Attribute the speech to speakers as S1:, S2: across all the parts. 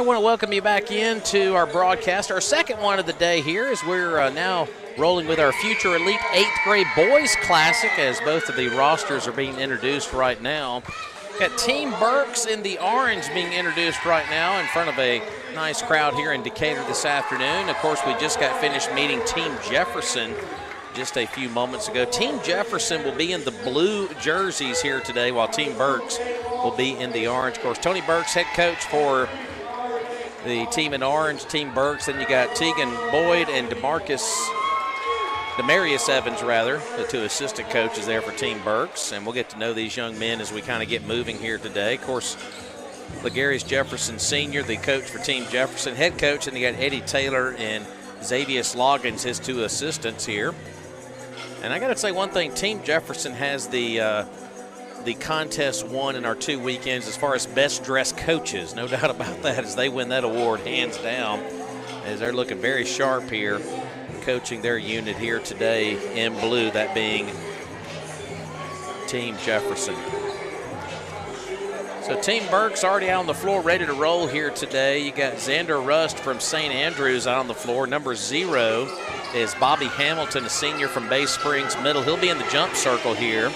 S1: want to welcome you back into our broadcast, our second one of the day here, as we're now rolling with our Future Elite 8th grade boys classic, as both of the rosters are being introduced right now. Got Team Berks in the orange being introduced right now in front of a nice crowd here in Decatur this afternoon. Of course, we just got finished meeting Team Jefferson just a few moments ago. Team Jefferson will be in the blue jerseys here today, while Team Berks will be in the orange. Of course, Tony Berks, head coach for the team in orange, Team Berks. Then you got Tegan Boyd and Demarius Evans, the two assistant coaches there for Team Berks. And we'll get to know these young men as we kind of get moving here today. Of course, Legarius Jefferson Sr., the coach for Team Jefferson, head coach, and you got Eddie Taylor and Xavius Loggins, his two assistants here. And I got to say one thing, Team Jefferson has the contest won in our 2 weekends as far as best dressed coaches. No doubt about that, as they win that award hands down, as they're looking very sharp here, coaching their unit here today in blue, that being Team Jefferson. So Team Berks already out on the floor, ready to roll here today. You got Xander Rust from St. Andrews out on the floor. Number 0 is Bobby Hamilton, a senior from Bay Springs Middle. He'll be in the jump circle here.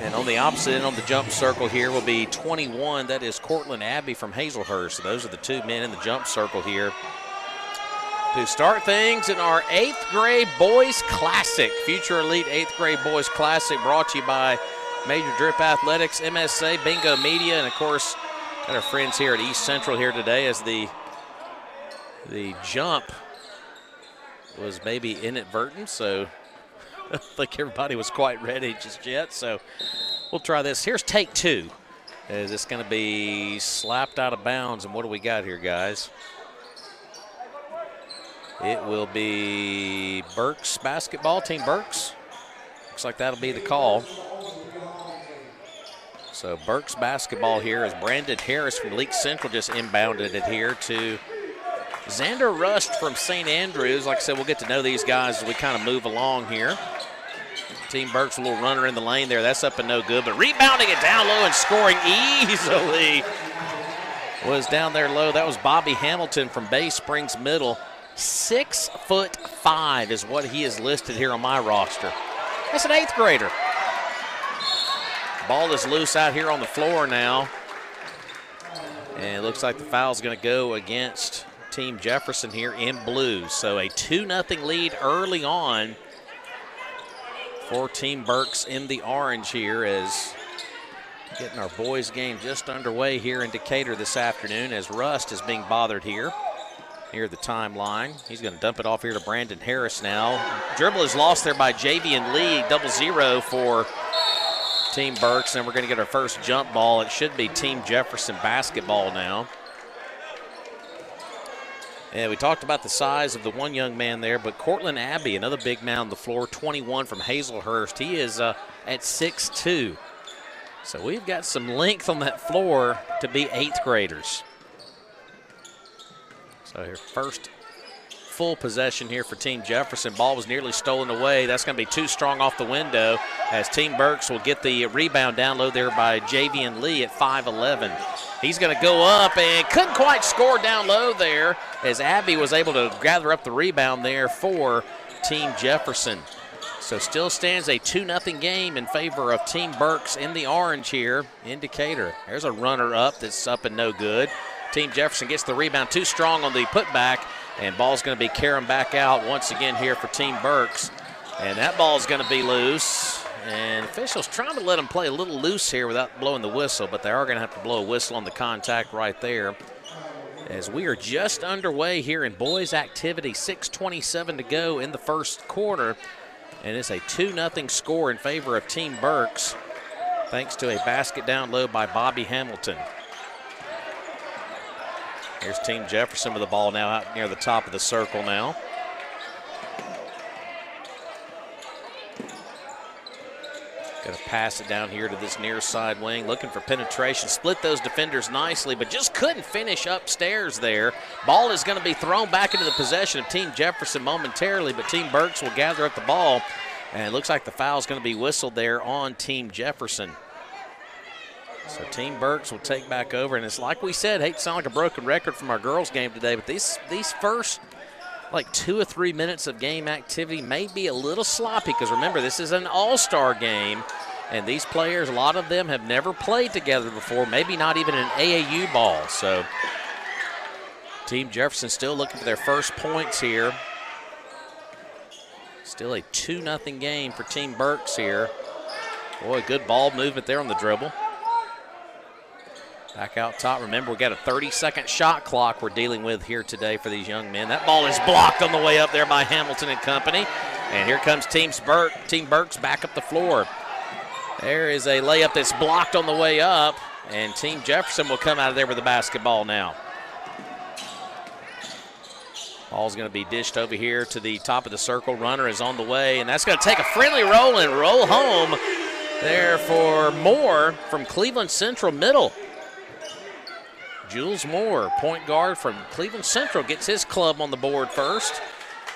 S1: And on the opposite end on the jump circle here will be 21. That is Cortland Abbey from Hazelhurst. So those are the two men in the jump circle here to start things in our 8th grade boys classic. Future Elite 8th grade boys classic, brought to you by Major Drip Athletics, MSA, Bingo Media, and of course got our friends here at East Central here today, as the jump was maybe inadvertent, so I don't think everybody was quite ready just yet. So we'll try this. Here's take 2. Is this going to be slapped out of bounds? And what do we got here, guys? It will be Berks basketball, Team Berks. Looks like that'll be the call. So Berks basketball here, as Brandon Harris from Leake Central just inbounded it here to Xander Rust from St. Andrews. Like I said, we'll get to know these guys as we kind of move along here. Team Berks, a little runner in the lane there. That's up and no good, but rebounding it down low and scoring easily was down there low. That was Bobby Hamilton from Bay Springs Middle. 6'5" is what he is listed here on my roster. That's an 8th grader. Ball is loose out here on the floor now. And it looks like the foul's going to go against Team Jefferson here in blue. So a 2-0 lead early on for Team Berks in the orange here, as getting our boys game just underway here in Decatur this afternoon, as Rust is being bothered here near the timeline. He's going to dump it off here to Brandon Harris now. Dribble is lost there by Javian Lee, 0-0 for Team Berks. And we're going to get our first jump ball. It should be Team Jefferson basketball now. And we talked about the size of the one young man there, but Cortland Abbey, another big man on the floor, 21 from Hazelhurst. He is at 6'2". So we've got some length on that floor to be 8th graders. So here, first full possession here for Team Jefferson. Ball was nearly stolen away. That's going to be too strong off the window, as Team Berks will get the rebound down low there by Javian Lee at 5'11". He's going to go up and couldn't quite score down low there, as Abbey was able to gather up the rebound there for Team Jefferson. So still stands a 2-0 game in favor of Team Berks in the orange here in Decatur. There's a runner up that's up and no good. Team Jefferson gets the rebound, too strong on the putback, and ball's going to be carrying back out once again here for Team Berks. And that ball's going to be loose. And officials trying to let them play a little loose here without blowing the whistle, but they are going to have to blow a whistle on the contact right there, as we are just underway here in boys activity. 6:27 to go in the first quarter, and it's a 2-0 score in favor of Team Berks, thanks to a basket down low by Bobby Hamilton. Here's Team Jefferson with the ball now out near the top of the circle now. Going to pass it down here to this near side wing, looking for penetration. Split those defenders nicely, but just couldn't finish upstairs there. Ball is going to be thrown back into the possession of Team Jefferson momentarily, but Team Berks will gather up the ball. And it looks like the foul is going to be whistled there on Team Jefferson. So Team Berks will take back over, and it's like we said, hate to sound like a broken record from our girls game today, but these first like 2 or 3 minutes of game activity may be a little sloppy because remember, this is an all-star game, and these players, a lot of them have never played together before, maybe not even an AAU ball. So Team Jefferson still looking for their first points here. Still a 2-0 game for Team Berks here. Boy, good ball movement there on the dribble. Back out top. Remember, we got a 30-second shot clock we're dealing with here today for these young men. That ball is blocked on the way up there by Hamilton and company. And here comes Team Berks back up the floor. There is a layup that's blocked on the way up, and Team Jefferson will come out of there with the basketball now. Ball's going to be dished over here to the top of the circle. Runner is on the way, and that's going to take a friendly roll and roll home there for Moore from Cleveland Central Middle. Jules Moore, point guard from Cleveland Central, gets his club on the board first,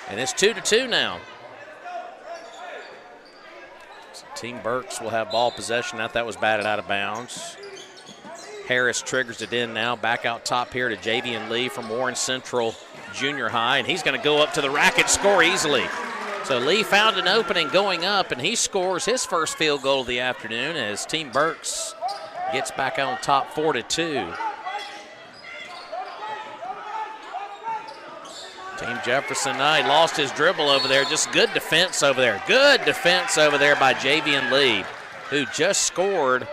S1: and it's 2-2 now. So Team Berks will have ball possession. That was batted out of bounds. Harris triggers it in now. Back out top here to Javian Lee from Warren Central Junior High, and he's going to go up to the rack and score easily. So Lee found an opening going up, and he scores his first field goal of the afternoon as Team Berks gets back on top 4-2. Team Jefferson, he lost his dribble over there. Just good defense over there. Good defense over there by Javian Lee, who just scored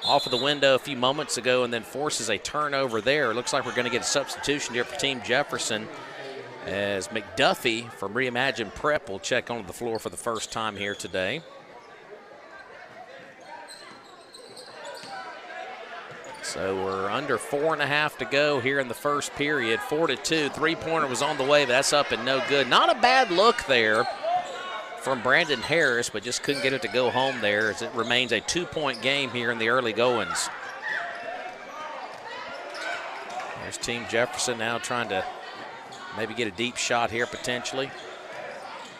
S1: off of the window a few moments ago and then forces a turnover there. It looks like we're going to get a substitution here for Team Jefferson as McDuffie from Reimagine Prep will check onto the floor for the first time here today. So we're under 4.5 to go here in the first period. 4-2. Three-pointer was on the way, but that's up and no good. Not a bad look there from Brandon Harris, but just couldn't get it to go home there as it remains a 2-point game here in the early goings. There's Team Jefferson now trying to maybe get a deep shot here potentially.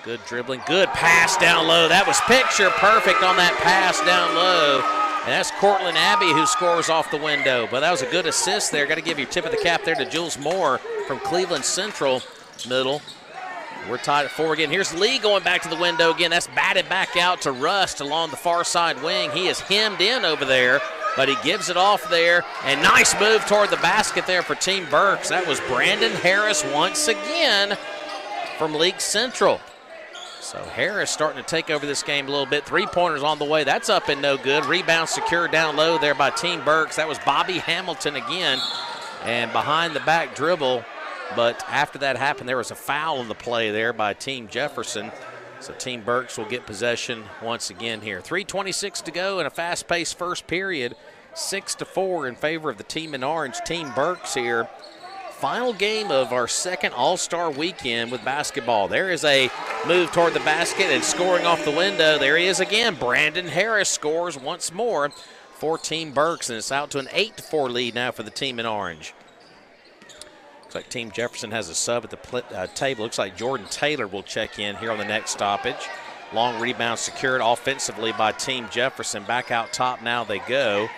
S1: Good dribbling, good pass down low. That was picture perfect on that pass down low. And that's Cortland Abbey who scores off the window. But that was a good assist there. Got to give your tip of the cap there to Jules Moore from Cleveland Central Middle. We're tied at 4 again. Here's Lee going back to the window again. That's batted back out to Rust along the far side wing. He is hemmed in over there, but he gives it off there. And nice move toward the basket there for Team Berks. That was Brandon Harris once again from League Central. So Harris starting to take over this game a little bit. Three-pointers on the way. That's up and no good. Rebound secured down low there by Team Berks. That was Bobby Hamilton again. And behind the back dribble. But after that happened, there was a foul in the play there by Team Jefferson. So Team Berks will get possession once again here. 3:26 to go in a fast-paced first period. 6-4 in favor of the team in orange. Team Berks here. Final game of our second All-Star weekend with basketball. There is a move toward the basket and scoring off the window. There he is again. Brandon Harris scores once more for Team Berks, and it's out to an 8-4 lead now for the team in orange. Looks like Team Jefferson has a sub at the table. Looks like Jordan Taylor will check in here on the next stoppage. Long rebound secured offensively by Team Jefferson. Back out top now they go.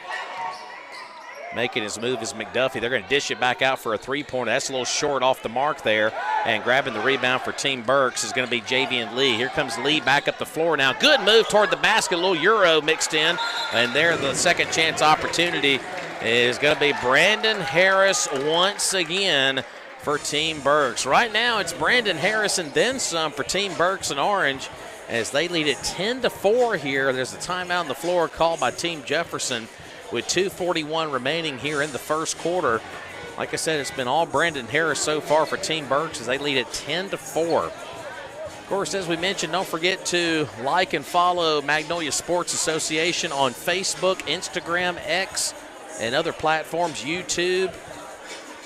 S1: Making his move is McDuffie. They're going to dish it back out for a three-pointer. That's a little short off the mark there. And grabbing the rebound for Team Berks is going to be Javian Lee. Here comes Lee back up the floor now. Good move toward the basket. A little Euro mixed in. And there the second chance opportunity is going to be Brandon Harris once again for Team Berks. Right now it's Brandon Harris and then some for Team Berks and Orange as they lead it 10-4 here. There's a timeout on the floor called by Team Jefferson with 2:41 remaining here in the first quarter. Like I said, it's been all Brandon Harris so far for Team Berks as they lead it 10-4. Of course, as we mentioned, don't forget to like and follow Magnolia Sports Association on Facebook, Instagram, X, and other platforms, YouTube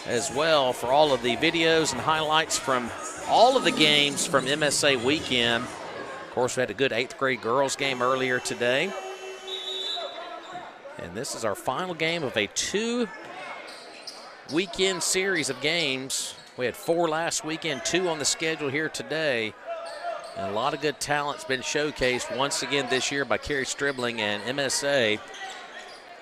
S1: as well, for all of the videos and highlights from all of the games from MSA weekend. Of course, we had a good 8th grade girls game earlier today. And this is our final game of a 2-weekend series of games. We had 4 last weekend, 2 on the schedule here today. And a lot of good talent's been showcased once again this year by Carrie Stribling and MSA.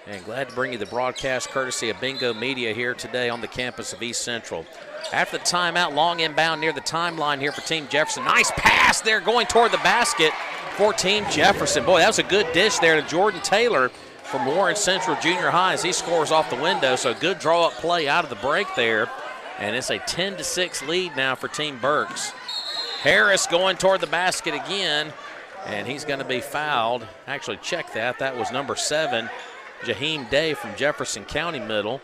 S1: And glad to bring you the broadcast courtesy of Bingo Media here today on the campus of East Central. After the timeout, long inbound near the timeline here for Team Jefferson. Nice pass there going toward the basket for Team Jefferson. Boy, that was a good dish there to Jordan Taylor from Warren Central Junior High as he scores off the window. So good draw-up play out of the break there. And it's a 10-6 lead now for Team Berks. Harris going toward the basket again, and he's going to be fouled. Actually, check that. That was number 7. Jaheim Day from Jefferson County Middle,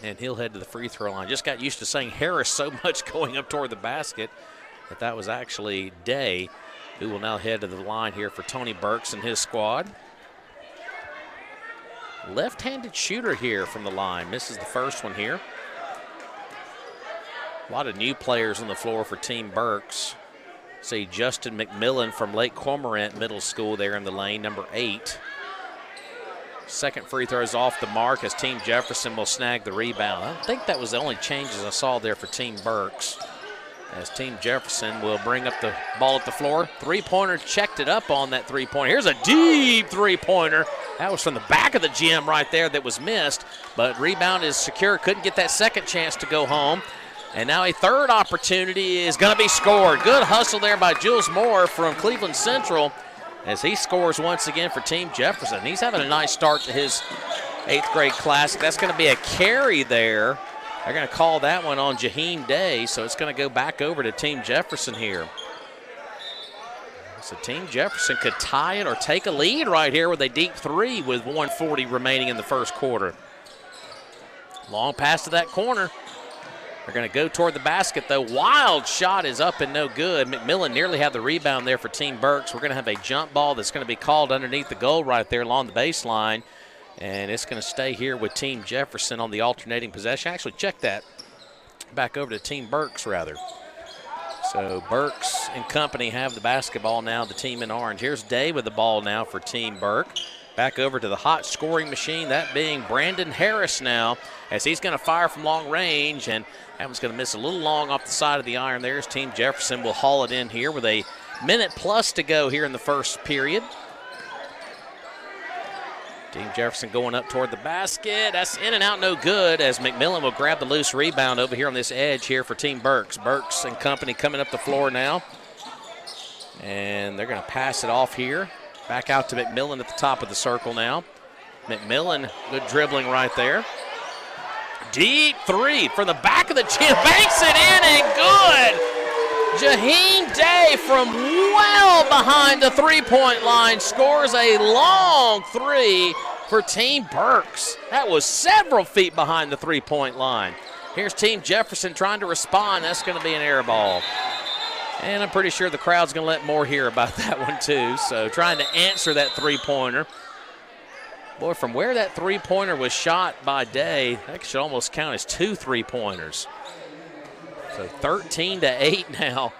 S1: and he'll head to the free throw line. Just got used to saying Harris so much going up toward the basket that was actually Day, who will now head to the line here for Tony Berks and his squad. Left-handed shooter here from the line. Misses the first one here. A lot of new players on the floor for Team Berks. See Justin McMillan from Lake Cormorant Middle School there in the lane, number 8. Second free throw is off the mark as Team Jefferson will snag the rebound. I think that was the only changes I saw there for Team Berks, as Team Jefferson will bring up the ball at the floor. Three-pointer, checked it up on that three-pointer. Here's a deep three-pointer. That was from the back of the gym right there that was missed, but rebound is secure. Couldn't get that second chance to go home. And now a third opportunity is going to be scored. Good hustle there by Jules Moore from Cleveland Central as he scores once again for Team Jefferson. He's having a nice start to his 8th grade classic. That's going to be a carry there. They're going to call that one on Jaheim Day, so it's going to go back over to Team Jefferson here. So Team Jefferson could tie it or take a lead right here with a deep three with 1:40 remaining in the first quarter. Long pass to that corner. They're going to go toward the basket, though. Wild shot is up and no good. McMillan nearly had the rebound there for Team Berks. We're going to have a jump ball that's going to be called underneath the goal right there along the baseline. And it's going to stay here with Team Jefferson on the alternating possession. Actually, check that. Back over to Team Berks, rather. So Berks and company have the basketball now, the team in orange. Here's Day with the ball now for Team Berk. Back over to the hot scoring machine, that being Brandon Harris now, as he's going to fire from long range, and that one's going to miss a little long off the side of the iron there as Team Jefferson will haul it in here with a minute plus to go here in the first period. Team Jefferson going up toward the basket. That's in and out, no good, as McMillan will grab the loose rebound over here on this edge here for Team Berks. Berks and company coming up the floor now, and they're going to pass it off here. Back out to McMillan at the top of the circle now. McMillan, good dribbling right there. Deep three from the back of the gym. Banks it in and good. Jaheim Day from well behind the three-point line scores a long three for Team Berks. That was several feet behind the three-point line. Here's Team Jefferson trying to respond. That's going to be an air ball. And I'm pretty sure the crowd's going to let more hear about that one too. So trying to answer that three-pointer. Boy, from where that three-pointer was shot by Day, that should almost count as 2 3-pointers. So 13-8 now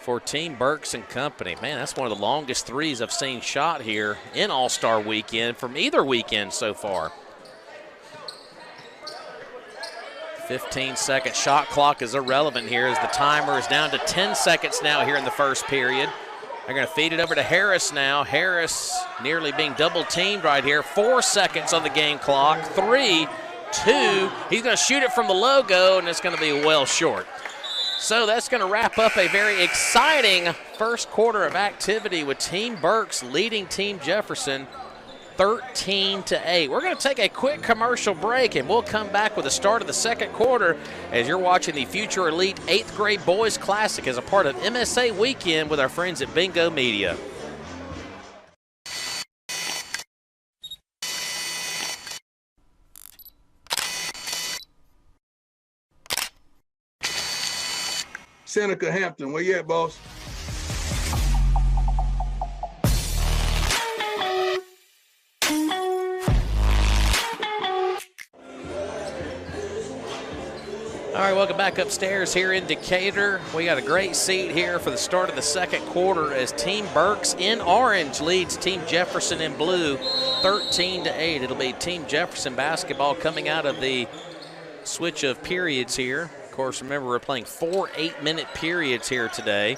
S1: for Team Berks and company. Man, that's one of the longest threes I've seen shot here in All-Star Weekend from either weekend so far. 15-second shot clock is irrelevant here as the timer is down to 10 seconds now here in the first period. They're going to feed it over to Harris now. Harris nearly being double-teamed right here. 4 seconds on the game clock. 3, 2. He's going to shoot it from the logo, and it's going to be well short. So that's going to wrap up a very exciting first quarter of activity with Team Berks leading Team Jefferson 13-8. We're going to take a quick commercial break, and we'll come back with the start of the second quarter as you're watching the Future Elite 8th Grade Boys Classic as a part of MSA Weekend with our friends at Bingo Media.
S2: Seneca Hampton, where you at, boss?
S1: All right, welcome back upstairs here in Decatur. We got a great seat here for the start of the second quarter as Team Berks in orange leads Team Jefferson in blue 13-8. It'll be Team Jefferson basketball coming out of the switch of periods here. Of course, remember we're playing 4 8-minute periods here today.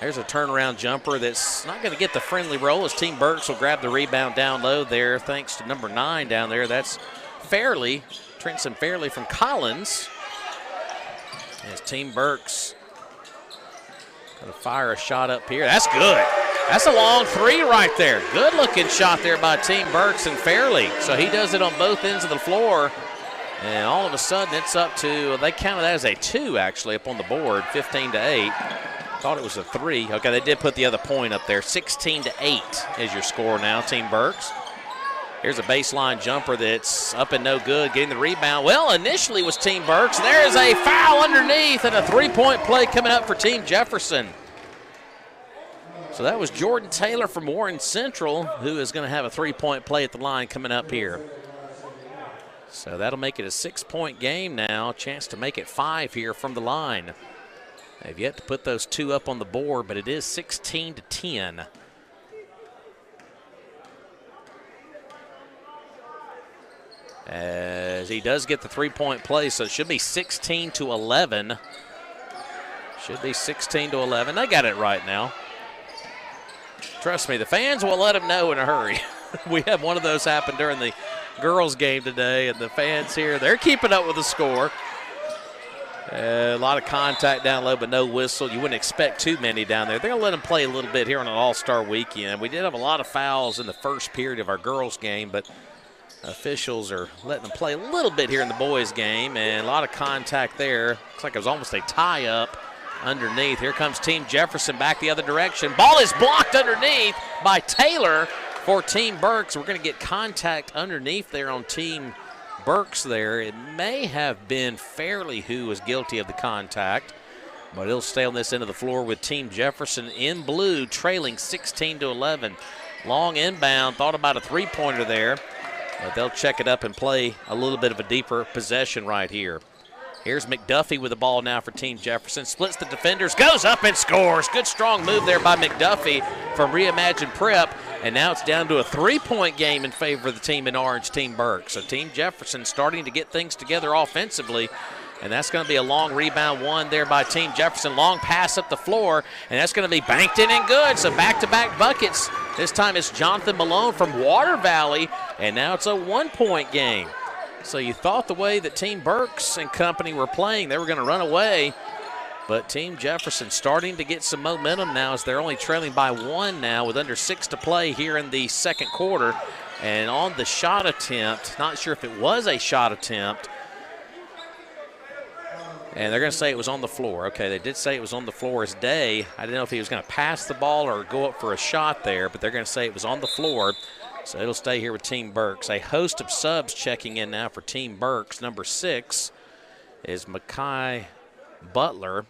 S1: There's a turnaround jumper that's not going to get the friendly roll as Team Berks will grab the rebound down low there thanks to number 9 down there. That's Fairley, Trenton Fairley from Collins. As Team Berks going to fire a shot up here. That's good. That's a long 3 right there. Good looking shot there by Team Berks and Fairley. So he does it on both ends of the floor. And all of a sudden it's up to, they counted that as a 2 actually up on the board, 15-8. Thought it was a 3. Okay, they did put the other point up there. 16-8 is your score now, Team Berks. Here's a baseline jumper that's up and no good, getting the rebound. Well, initially was Team Berks. There is a foul underneath and a 3-point play coming up for Team Jefferson. So that was Jordan Taylor from Warren Central, who is going to have a 3-point play at the line coming up here. So that'll make it a 6-point game now. Chance to make it 5 here from the line. They've yet to put those 2 up on the board, but it is 16-10. As he does get the 3-point play, so it should be 16-11. Should be 16-11. They got it right now. Trust me, the fans will let them know in a hurry. We had one of those happen during the girls' game today, and the fans here, they're keeping up with the score. A lot of contact down low, but no whistle. You wouldn't expect too many down there. They're going to let them play a little bit here on an All-Star weekend. We did have a lot of fouls in the first period of our girls' game, but officials are letting them play a little bit here in the boys' game, and a lot of contact there. Looks like it was almost a tie-up underneath. Here comes Team Jefferson back the other direction. Ball is blocked underneath by Taylor for Team Berks. We're going to get contact underneath there on Team Berks there. It may have been Fairley who was guilty of the contact, but he'll stay on this end of the floor with Team Jefferson in blue, trailing 16-11. Long inbound, thought about a 3-pointer there, but they'll check it up and play a little bit of a deeper possession right here. Here's McDuffie with the ball now for Team Jefferson. Splits the defenders, goes up and scores. Good strong move there by McDuffie from Reimagine Prep. And now it's down to a 3-point game in favor of the team in orange, Team Berks. So Team Jefferson starting to get things together offensively. And that's going to be a long rebound one there by Team Jefferson. Long pass up the floor, and that's going to be banked in and good. So back-to-back buckets. This time it's Jonathan Malone from Water Valley, and now it's a 1-point game. So you thought the way that Team Berks and company were playing, they were going to run away. But Team Jefferson starting to get some momentum now as they're only trailing by 1 now with under 6 to play here in the second quarter. And on the shot attempt, not sure if it was a shot attempt, and they're going to say it was on the floor. Okay, they did say it was on the floor as Day. I didn't know if he was going to pass the ball or go up for a shot there, but they're going to say it was on the floor. So it'll stay here with Team Berks. A host of subs checking in now for Team Berks. Number 6 is Micah Butler.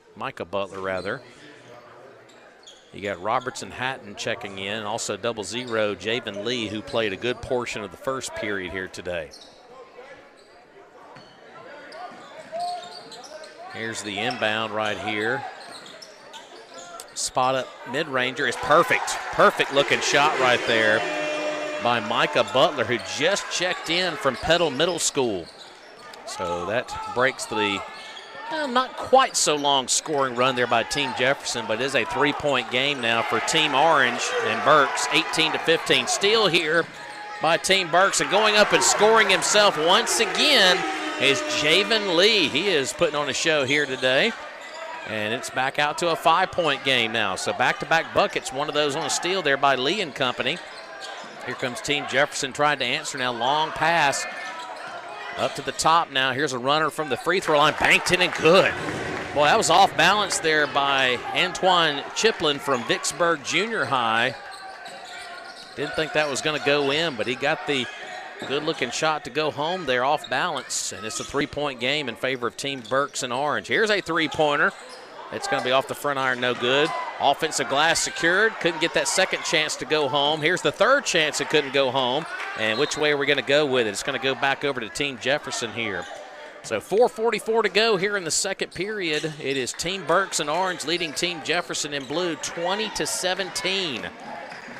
S1: You got Robertson Hatton checking in. Also 00, Javen Lee, who played a good portion of the first period here today. Here's the inbound right here. Spot up mid-ranger is perfect. Perfect looking shot right there by Micah Butler, who just checked in from Petal Middle School. So that breaks the not quite so long scoring run there by Team Jefferson, but it is a 3-point game now for Team Orange and Berks, 18-15. Steal here by Team Berks, and going up and scoring himself once again is Javen Lee. He is putting on a show here today. And it's back out to a 5-point game now. So back-to-back buckets, one of those on a steal there by Lee and company. Here comes Team Jefferson trying to answer now. Long pass up to the top now. Here's a runner from the free throw line. Banked in and good. Boy, that was off balance there by Antoine Chiplin from Vicksburg Junior High. Didn't think that was going to go in, but he got the good-looking shot to go home there off balance. And it's a 3-point game in favor of Team Berks and Orange. Here's a 3-pointer. It's going to be off the front iron, no good. Offensive glass secured. Couldn't get that second chance to go home. Here's the third chance it couldn't go home. And which way are we going to go with it? It's going to go back over to Team Jefferson here. So 4:44 to go here in the second period. It is Team Berks and Orange leading Team Jefferson in blue 20-17.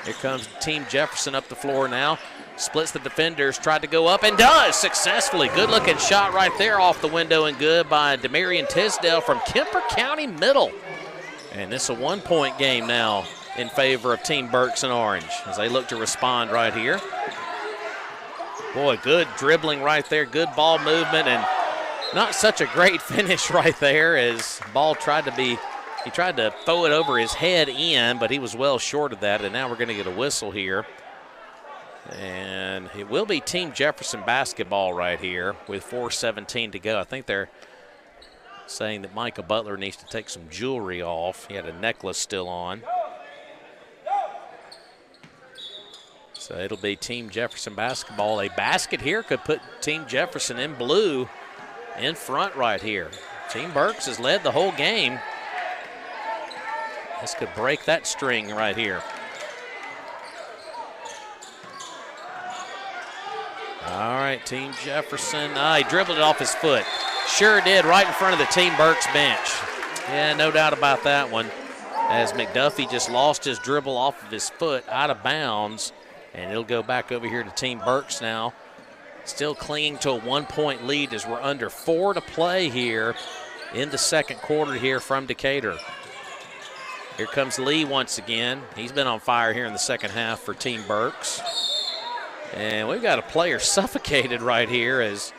S1: Here comes Team Jefferson up the floor now. Splits the defenders, tried to go up and does successfully. Good-looking shot right there off the window and good by Demarion Tisdale from Kemper County Middle. And it's a 1-point game now in favor of Team Berks and Orange as they look to respond right here. Boy, good dribbling right there, good ball movement, and not such a great finish right there as ball tried to throw it over his head in, but he was well short of that, and now we're going to get a whistle here. And it will be Team Jefferson basketball right here with 4:17 to go. I think they're saying that Micah Butler needs to take some jewelry off. He had a necklace still on. So it'll be Team Jefferson basketball. A basket here could put Team Jefferson in blue in front right here. Team Berks has led the whole game. This could break that string right here. All right, Team Jefferson. He dribbled it off his foot. Sure did, right in front of the Team Berks bench. Yeah, no doubt about that one. As McDuffie just lost his dribble off of his foot out of bounds, and it'll go back over here to Team Berks now. Still clinging to a 1-point lead as we're under 4 to play here in the second quarter here from Decatur. Here comes Lee once again. He's been on fire here in the second half for Team Berks. And we've got a player suffocated right here as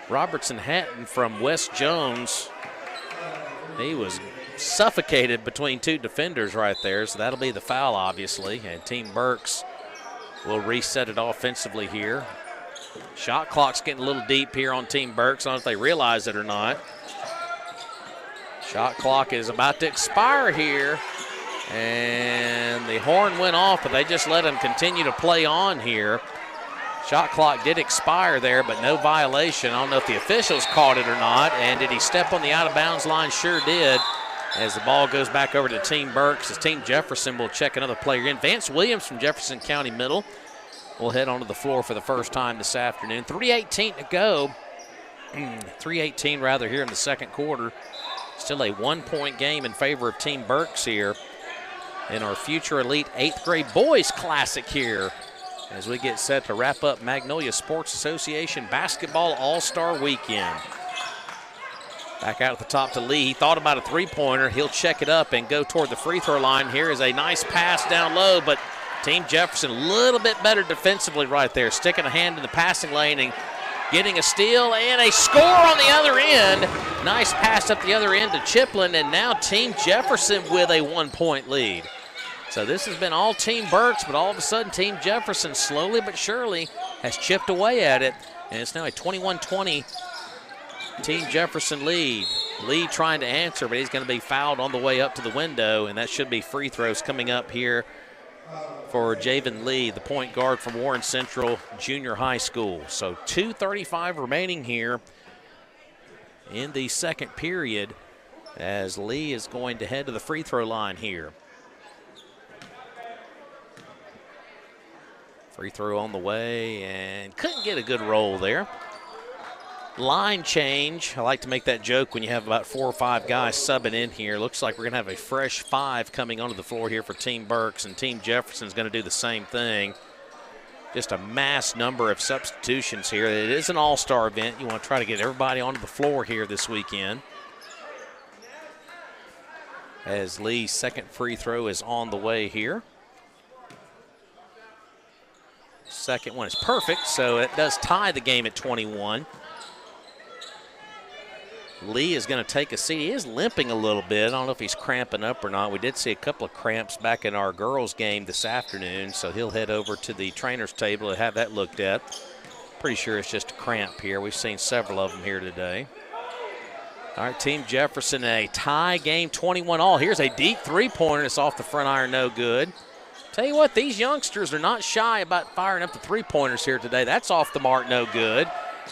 S1: Robertson Hatton from West Jones. He was suffocated between two defenders right there, so that'll be the foul, obviously. And Team Berks will reset it offensively here. Shot clock's getting a little deep here on Team Berks. I don't know if they realize it or not. Shot clock is about to expire here. And the horn went off, but they just let him continue to play on here. Shot clock did expire there, but no violation. I don't know if the officials caught it or not. And did he step on the out-of-bounds line? Sure did. As the ball goes back over to Team Berks, as Team Jefferson will check another player in. Vance Williams from Jefferson County Middle will head onto the floor for the first time this afternoon. 3:18 to go. 3:18 rather here in the second quarter. Still a 1-point game in favor of Team Berks here in our future elite 8th grade boys classic here as we get set to wrap up Magnolia Sports Association Basketball All-Star Weekend. Back out at the top to Lee. He thought about a three-pointer. He'll check it up and go toward the free throw line. Here is a nice pass down low, but Team Jefferson a little bit better defensively right there, sticking a hand in the passing lane and getting a steal and a score on the other end. Nice pass up the other end to Chiplin, and now Team Jefferson with a 1-point lead. So this has been all Team Berks, but all of a sudden Team Jefferson slowly but surely has chipped away at it, and it's now a 21-20 Team Jefferson lead. Lee trying to answer, but he's going to be fouled on the way up to the window, and that should be free throws coming up here for Javen Lee, the point guard from Warren Central Junior High School. So 2:35 remaining here in the second period as Lee is going to head to the free throw line here. Free throw on the way and couldn't get a good roll there. Line change. I like to make that joke when you have about 4 or 5 guys subbing in here. Looks like we're going to have a fresh 5 coming onto the floor here for Team Berks, and Team Jefferson's going to do the same thing. Just a mass number of substitutions here. It is an all-star event. You want to try to get everybody onto the floor here this weekend. As Lee's second free throw is on the way here. Second one is perfect, so it does tie the game at 21. Lee is going to take a seat. He is limping a little bit. I don't know if he's cramping up or not. We did see a couple of cramps back in our girls' game this afternoon, so he'll head over to the trainer's table to have that looked at. Pretty sure it's just a cramp here. We've seen several of them here today. All right, Team Jefferson, a tie game, 21-all. Here's a deep three-pointer. It's off the front iron, no good. Tell you what, these youngsters are not shy about firing up the three-pointers here today. That's off the mark, no good.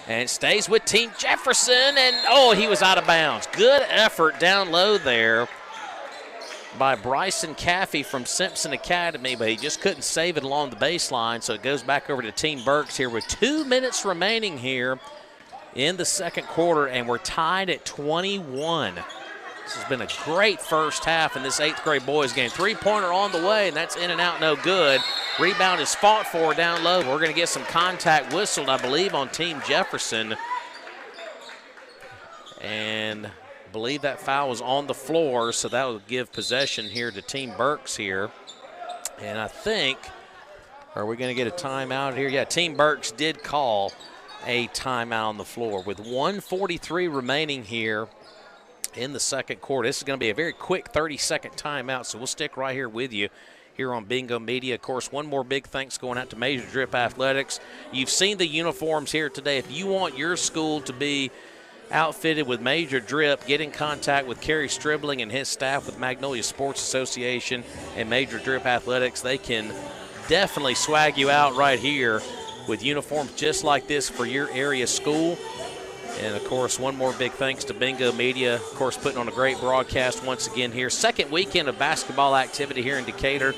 S1: And stays with Team Jefferson, and oh, he was out of bounds. Good effort down low there by Bryson Caffey from Simpson Academy, but he just couldn't save it along the baseline, so it goes back over to Team Berks here with 2 minutes remaining here in the second quarter, and we're tied at 21. This has been a great first half in this 8th grade boys game. Three-pointer on the way, and that's in and out, no good. Rebound is fought for down low. We're going to get some contact whistled, I believe, on Team Jefferson. And believe that foul was on the floor, so that will give possession here to Team Berks here. And I think, are we going to get a timeout here? Yeah, Team Berks did call a timeout on the floor with 1:43 remaining here in the second quarter. This is going to be a very quick 30-second timeout, so we'll stick right here with you here on Bingo Media. Of course, one more big thanks going out to Major Drip Athletics. You've seen the uniforms here today. If you want your school to be outfitted with Major Drip, get in contact with Kerry Stribling and his staff with Magnolia Sports Association and Major Drip Athletics. They can definitely swag you out right here with uniforms just like this for your area school. And, of course, one more big thanks to Bingo Media, of course, putting on a great broadcast once again here. Second weekend of basketball activity here in Decatur.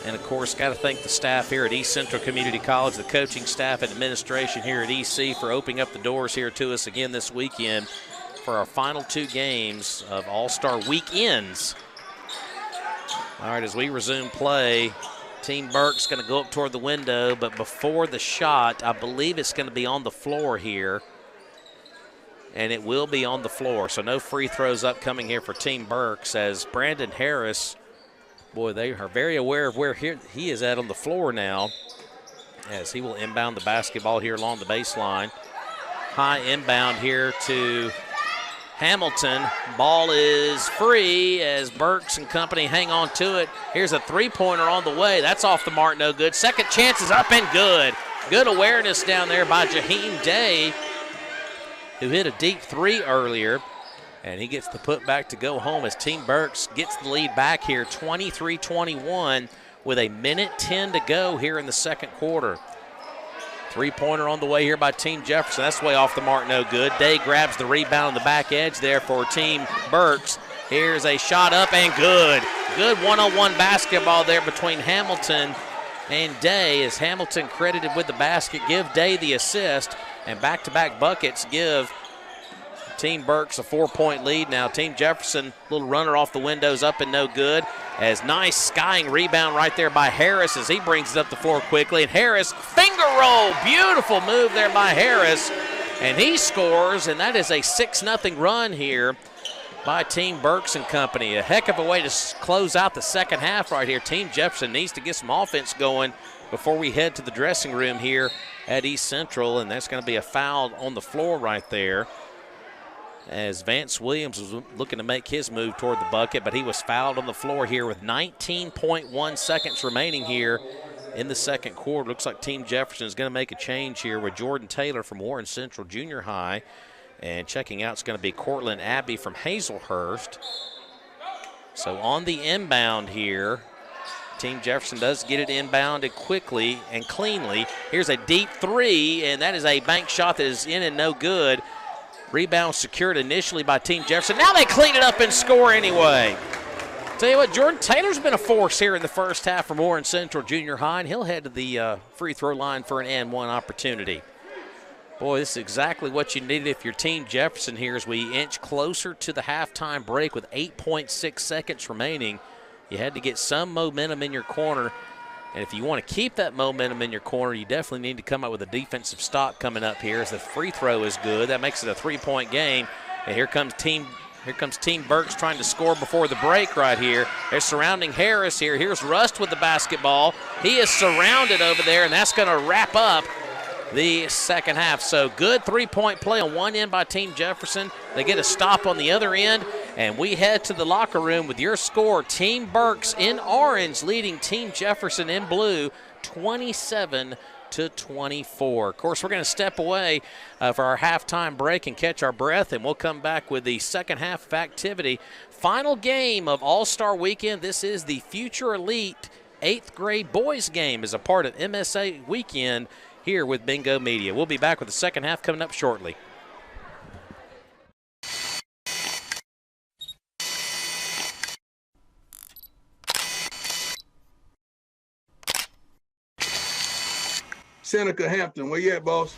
S1: And, of course, got to thank the staff here at East Central Community College, the coaching staff and administration here at EC for opening up the doors here to us again this weekend for our final 2 games of All-Star weekends. All right, as we resume play, Team Berks going to go up toward the window, but before the shot, I believe it's going to be on the floor here. And it will be on the floor, so no free throws upcoming here for Team Berks as Brandon Harris, boy, they are very aware of where he is at on the floor now as he will inbound the basketball here along the baseline. High inbound here to Hamilton. Ball is free as Berks and company hang on to it. Here's a three-pointer on the way. That's off the mark, no good. Second chance is up and good. Good awareness down there by Jaheim Day, who hit a deep 3 earlier, and he gets the putback to go home as Team Berks gets the lead back here, 23-21, with 1:10 to go here in the second quarter. Three-pointer on the way here by Team Jefferson. That's way off the mark, no good. Day grabs the rebound on the back edge there for Team Berks. Here's a shot up and good. Good one-on-one basketball there between Hamilton and Day, as Hamilton credited with the basket. Give Day the assist, and back-to-back buckets give Team Berks a 4-point lead. Now Team Jefferson, little runner off the windows, up and no good. As nice skying rebound right there by Harris as he brings it up the floor quickly. And Harris, finger roll, beautiful move there by Harris. And he scores, and that is a 6-0 run here by Team Berks and company. A heck of a way to close out the second half right here. Team Jefferson needs to get some offense going before we head to the dressing room here at East Central, and that's going to be a foul on the floor right there as Vance Williams was looking to make his move toward the bucket, but he was fouled on the floor here with 19.1 seconds remaining here in the second quarter. Looks like Team Jefferson is going to make a change here with Jordan Taylor from Warren Central Junior High, and checking out is going to be Cortland Abbey from Hazelhurst. So on the inbound here, Team Jefferson does get it inbounded quickly and cleanly. Here's a deep 3, and that is a bank shot that is in and no good. Rebound secured initially by Team Jefferson. Now they clean it up and score anyway. Tell you what, Jordan Taylor's been a force here in the first half from Warren Central Junior High, and he'll head to the free throw line for an and one opportunity. Boy, this is exactly what you needed if you're Team Jefferson here as we inch closer to the halftime break with 8.6 seconds remaining. You had to get some momentum in your corner, and if you want to keep that momentum in your corner, you definitely need to come up with a defensive stop coming up here as the free throw is good. That makes it a 3-point game, and here comes Team Berks trying to score before the break right here. They're surrounding Harris here. Here's Rust with the basketball. He is surrounded over there, and that's going to wrap up the second half. So good 3-point play on one end by Team Jefferson. They get a stop on the other end, and we head to the locker room with your score. Team Berks in orange leading Team Jefferson in blue 27-24. Of course, we're going to step away for our halftime break and catch our breath, and we'll come back with the second half of activity. Final game of All-Star Weekend. This is the Future Elite 8th grade boys game as a part of MSA Weekend here with Bingo Media. We'll be back with the second half coming up shortly.
S2: Seneca Hampton, where you at, boss?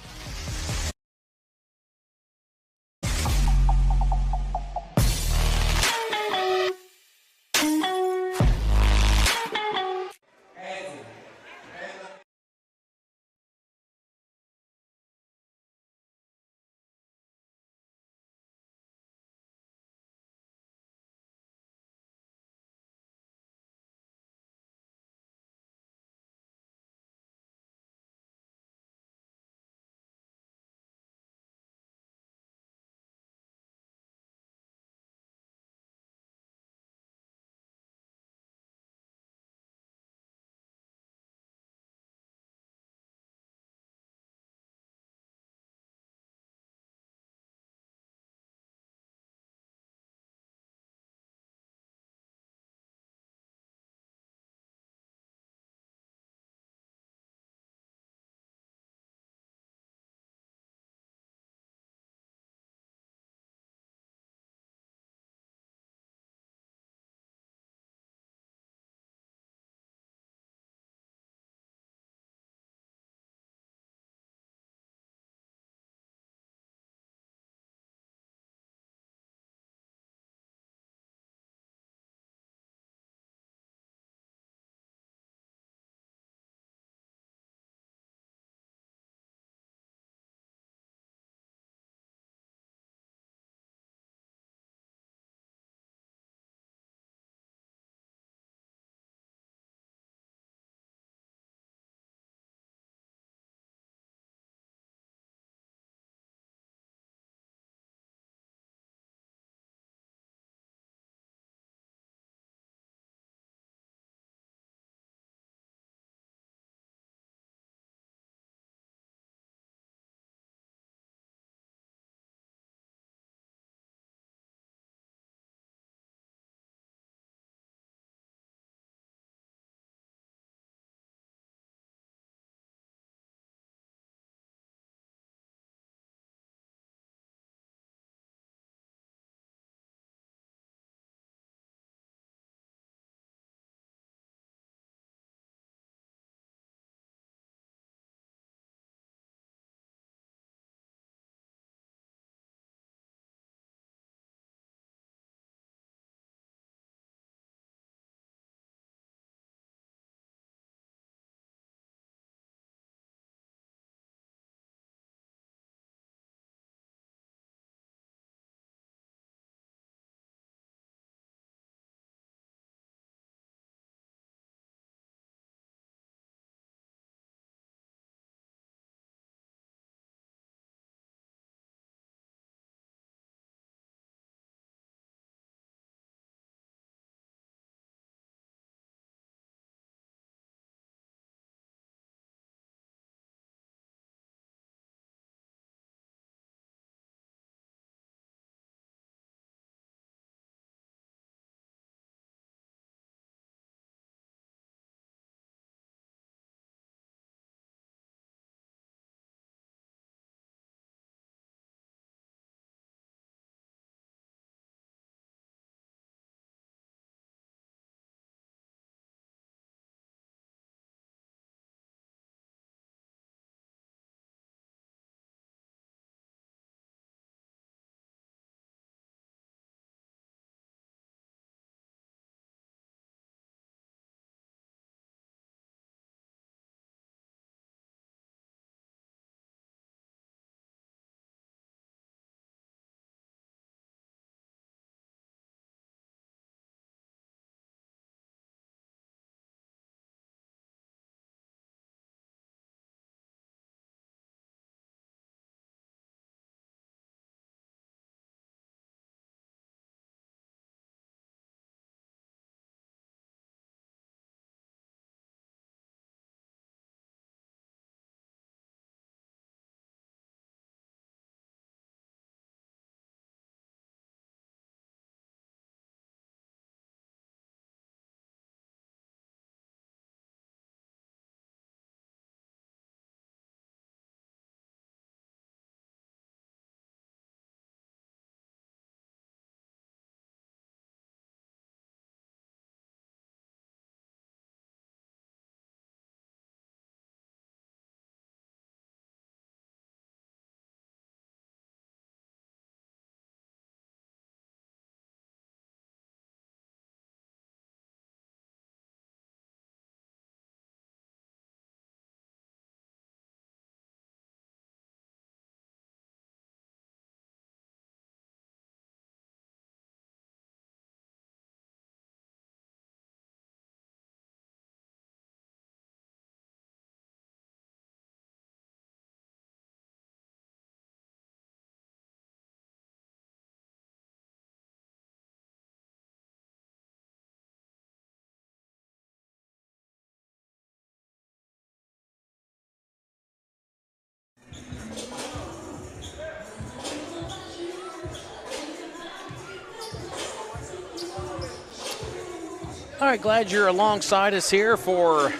S1: All right, glad you're alongside us here for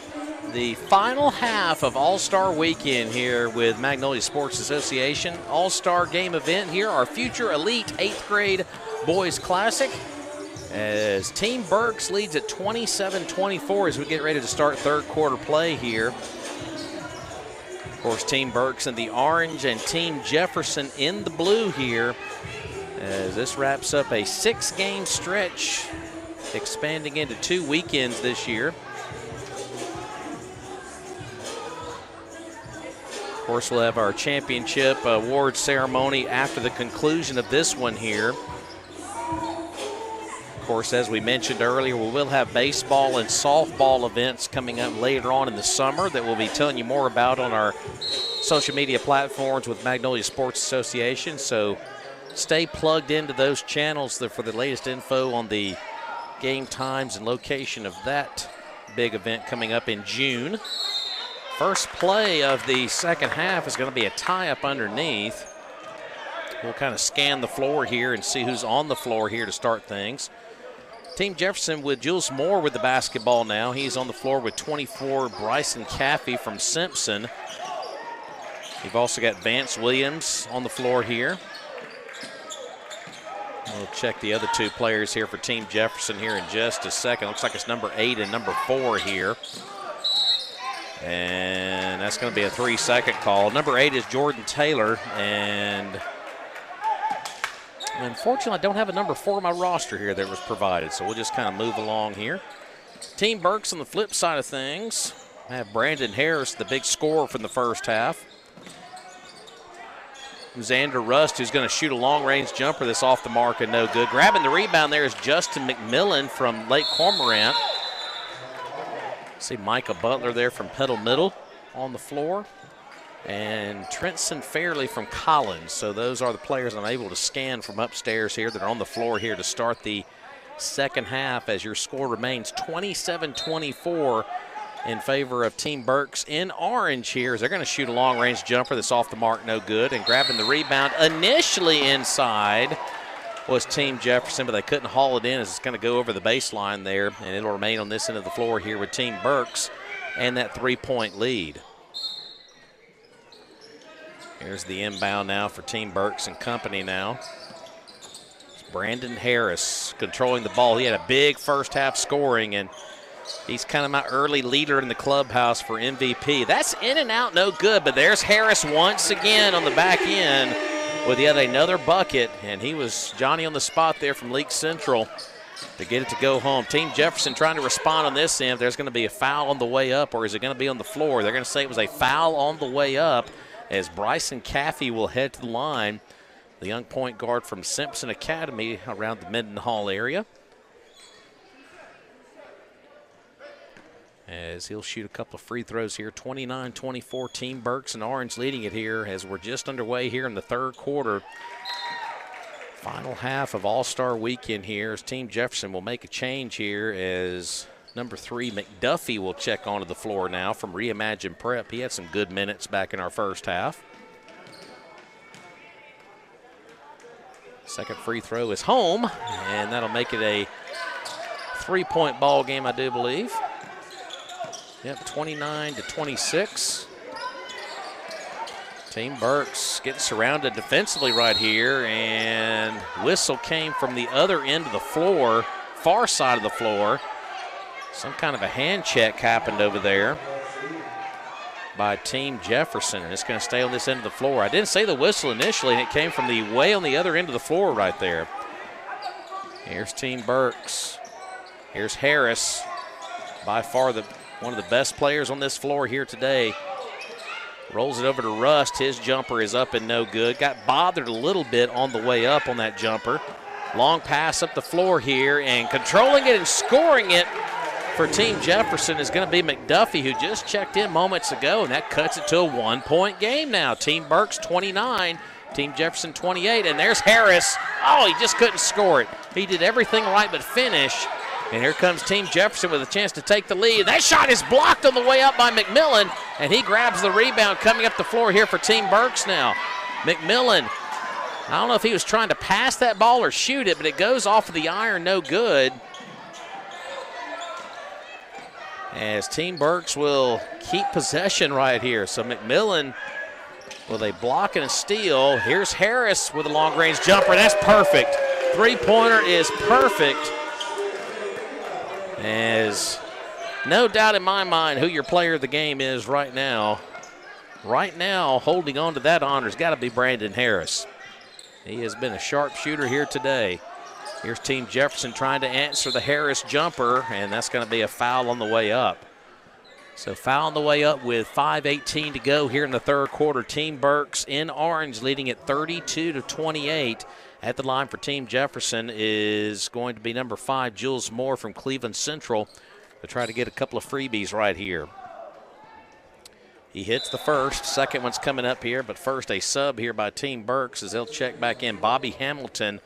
S1: the final half of All-Star Weekend here with Magnolia Sports Association. All-Star game event here, our Future Elite 8th grade boys classic, as Team Berks leads at 27-24 as we get ready to start third quarter play here. Of course, Team Berks in the orange and Team Jefferson in the blue here, as this wraps up a 6-game stretch, expanding into 2 weekends this year. Of course, we'll have our championship award ceremony after the conclusion of this one here. Of course, as we mentioned earlier, we will have baseball and softball events coming up later on in the summer that we'll be telling you more about on our social media platforms with Magnolia Sports Association. So stay plugged into those channels for the latest info on the game times and location of that big event coming up in June. First play of the second half is going to be a tie-up underneath. We'll kind of scan the floor here and see who's on the floor here to start things. Team Jefferson with Jules Moore with the basketball now. He's on the floor with 24, Bryson Caffey from Simpson. You've also got Vance Williams on the floor here. We'll check the other 2 players here for Team Jefferson here in just a second. Looks like it's number 8 and number 4 here. And that's going to be a 3-second call. Number 8 is Jordan Taylor, and unfortunately I don't have a number 4 on my roster here that was provided, so we'll just kind of move along here. Team Berks on the flip side of things have Brandon Harris, the big scorer from the first half. Xander Rust, who's going to shoot a long-range jumper that's off the mark and no good. Grabbing the rebound there is Justin McMillan from Lake Cormorant. See Micah Butler there from Petal Middle on the floor, and Trenton Fairley from Collins. So those are the players I'm able to scan from upstairs here that are on the floor here to start the second half, as your score remains 27-24 in favor of Team Berks in orange here, as they're going to shoot a long-range jumper that's off the mark, no good, and grabbing the rebound initially inside was Team Jefferson, but they couldn't haul it in as it's going to go over the baseline there, and it'll remain on this end of the floor here with Team Berks and that 3-point lead. Here's the inbound now for Team Berks and company now. It's Brandon Harris controlling the ball. He had a big first half scoring, and he's kind of my early leader in the clubhouse for MVP. That's in and out, no good, but there's Harris once again on the back end with yet another bucket, and he was Johnny on the spot there from Leake Central to get it to go home. Team Jefferson trying to respond on this end. If there's going to be a foul on the way up, or is it going to be on the floor? They're going to say it was a foul on the way up, as Bryson Caffey will head to the line, the young point guard from Simpson Academy around the Mendenhall area, as he'll shoot a couple of free throws here. 29-24, Team Berks and orange leading it here as we're just underway here in the third quarter. Final half of All-Star Weekend here, as Team Jefferson will make a change here, as number 3 McDuffie will check onto the floor now from Reimagine Prep. He had some good minutes back in our first half. Second free throw is home, and that'll make it a 3-point ball game, I do believe. Yep, 29-26. Team Berks getting surrounded defensively right here, and whistle came from the other end of the floor, far side of the floor. Some kind of a hand check happened over there by Team Jefferson, and it's going to stay on this end of the floor. I didn't say the whistle initially, and it came from the way on the other end of the floor right there. Here's Team Berks. Here's Harris, by far one of the best players on this floor here today. Rolls it over to Rust. His jumper is up and no good. Got bothered a little bit on the way up on that jumper. Long pass up the floor here, and controlling it and scoring it for Team Jefferson is going to be McDuffie, who just checked in moments ago, and that cuts it to a 1-point game now. Team Berks 29, Team Jefferson 28, and there's Harris. Oh, he just couldn't score it. He did everything right but finish. And here comes Team Jefferson with a chance to take the lead. That shot is blocked on the way up by McMillan, and he grabs the rebound coming up the floor here for Team Berks now. McMillan, I don't know if he was trying to pass that ball or shoot it, but it goes off of the iron, no good. as Team Berks will keep possession right here. So McMillan with a block and a steal. Here's Harris with a long-range jumper. That's perfect. Three-pointer is perfect. As no doubt in my mind who your player of the game is right now. Right now, holding on to that honor has got to be Brandon Harris. He has been a sharpshooter here today. Here's Team Jefferson trying to answer the Harris jumper, and that's going to be a foul on the way up. So foul on the way up with 5:18 to go here in the third quarter. Team Berks in orange leading at 32-28. At the line for Team Jefferson is going to be number 5, Jules Moore from Cleveland Central, to try to get a couple of freebies right here. He hits the first. Second one's coming up here, but first a sub here by Team Berks as they'll check back in. Bobby Hamilton,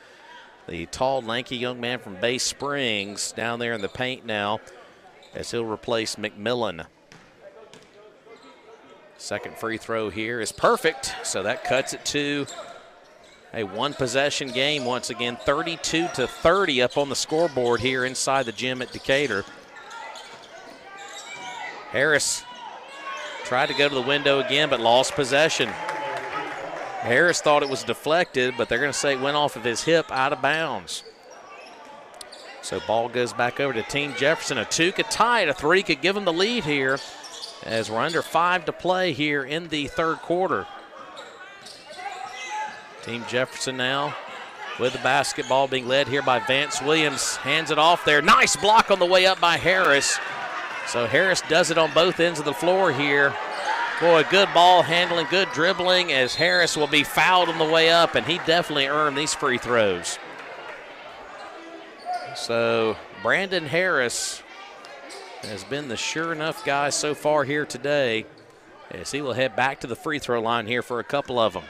S1: the tall, lanky young man from Bay Springs, down there in the paint now as he'll replace McMillan. Second free throw here is perfect, so that cuts it to a one-possession game once again, 32-30 up on the scoreboard here inside the gym at Decatur. Harris tried to go to the window again, but lost possession. Harris thought it was deflected, but they're going to say it went off of his hip out of bounds. So ball goes back over to Team Jefferson. A 2 could tie it. A 3 could give them the lead here as we're under 5 to play here in the third quarter. Team Jefferson now with the basketball being led here by Vance Williams. Hands it off there. Nice block on the way up by Harris. So Harris does it on both ends of the floor here. Boy, good ball handling, good dribbling as Harris will be fouled on the way up, and he definitely earned these free throws. So Brandon Harris has been the sure enough guy so far here today as he will head back to the free throw line here for a couple of them.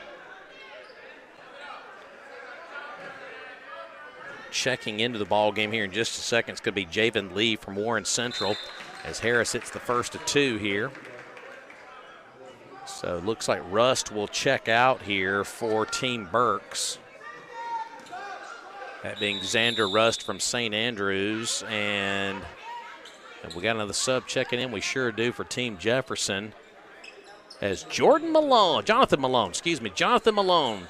S1: Checking into the ball game here in just a second. It's going to be Javen Lee from Warren Central as Harris hits the first of 2 here. So it looks like Rust will check out here for Team Berks. That being Xander Rust from St. Andrews. And we got another sub checking in. We sure do for Team Jefferson. As Jonathan Malone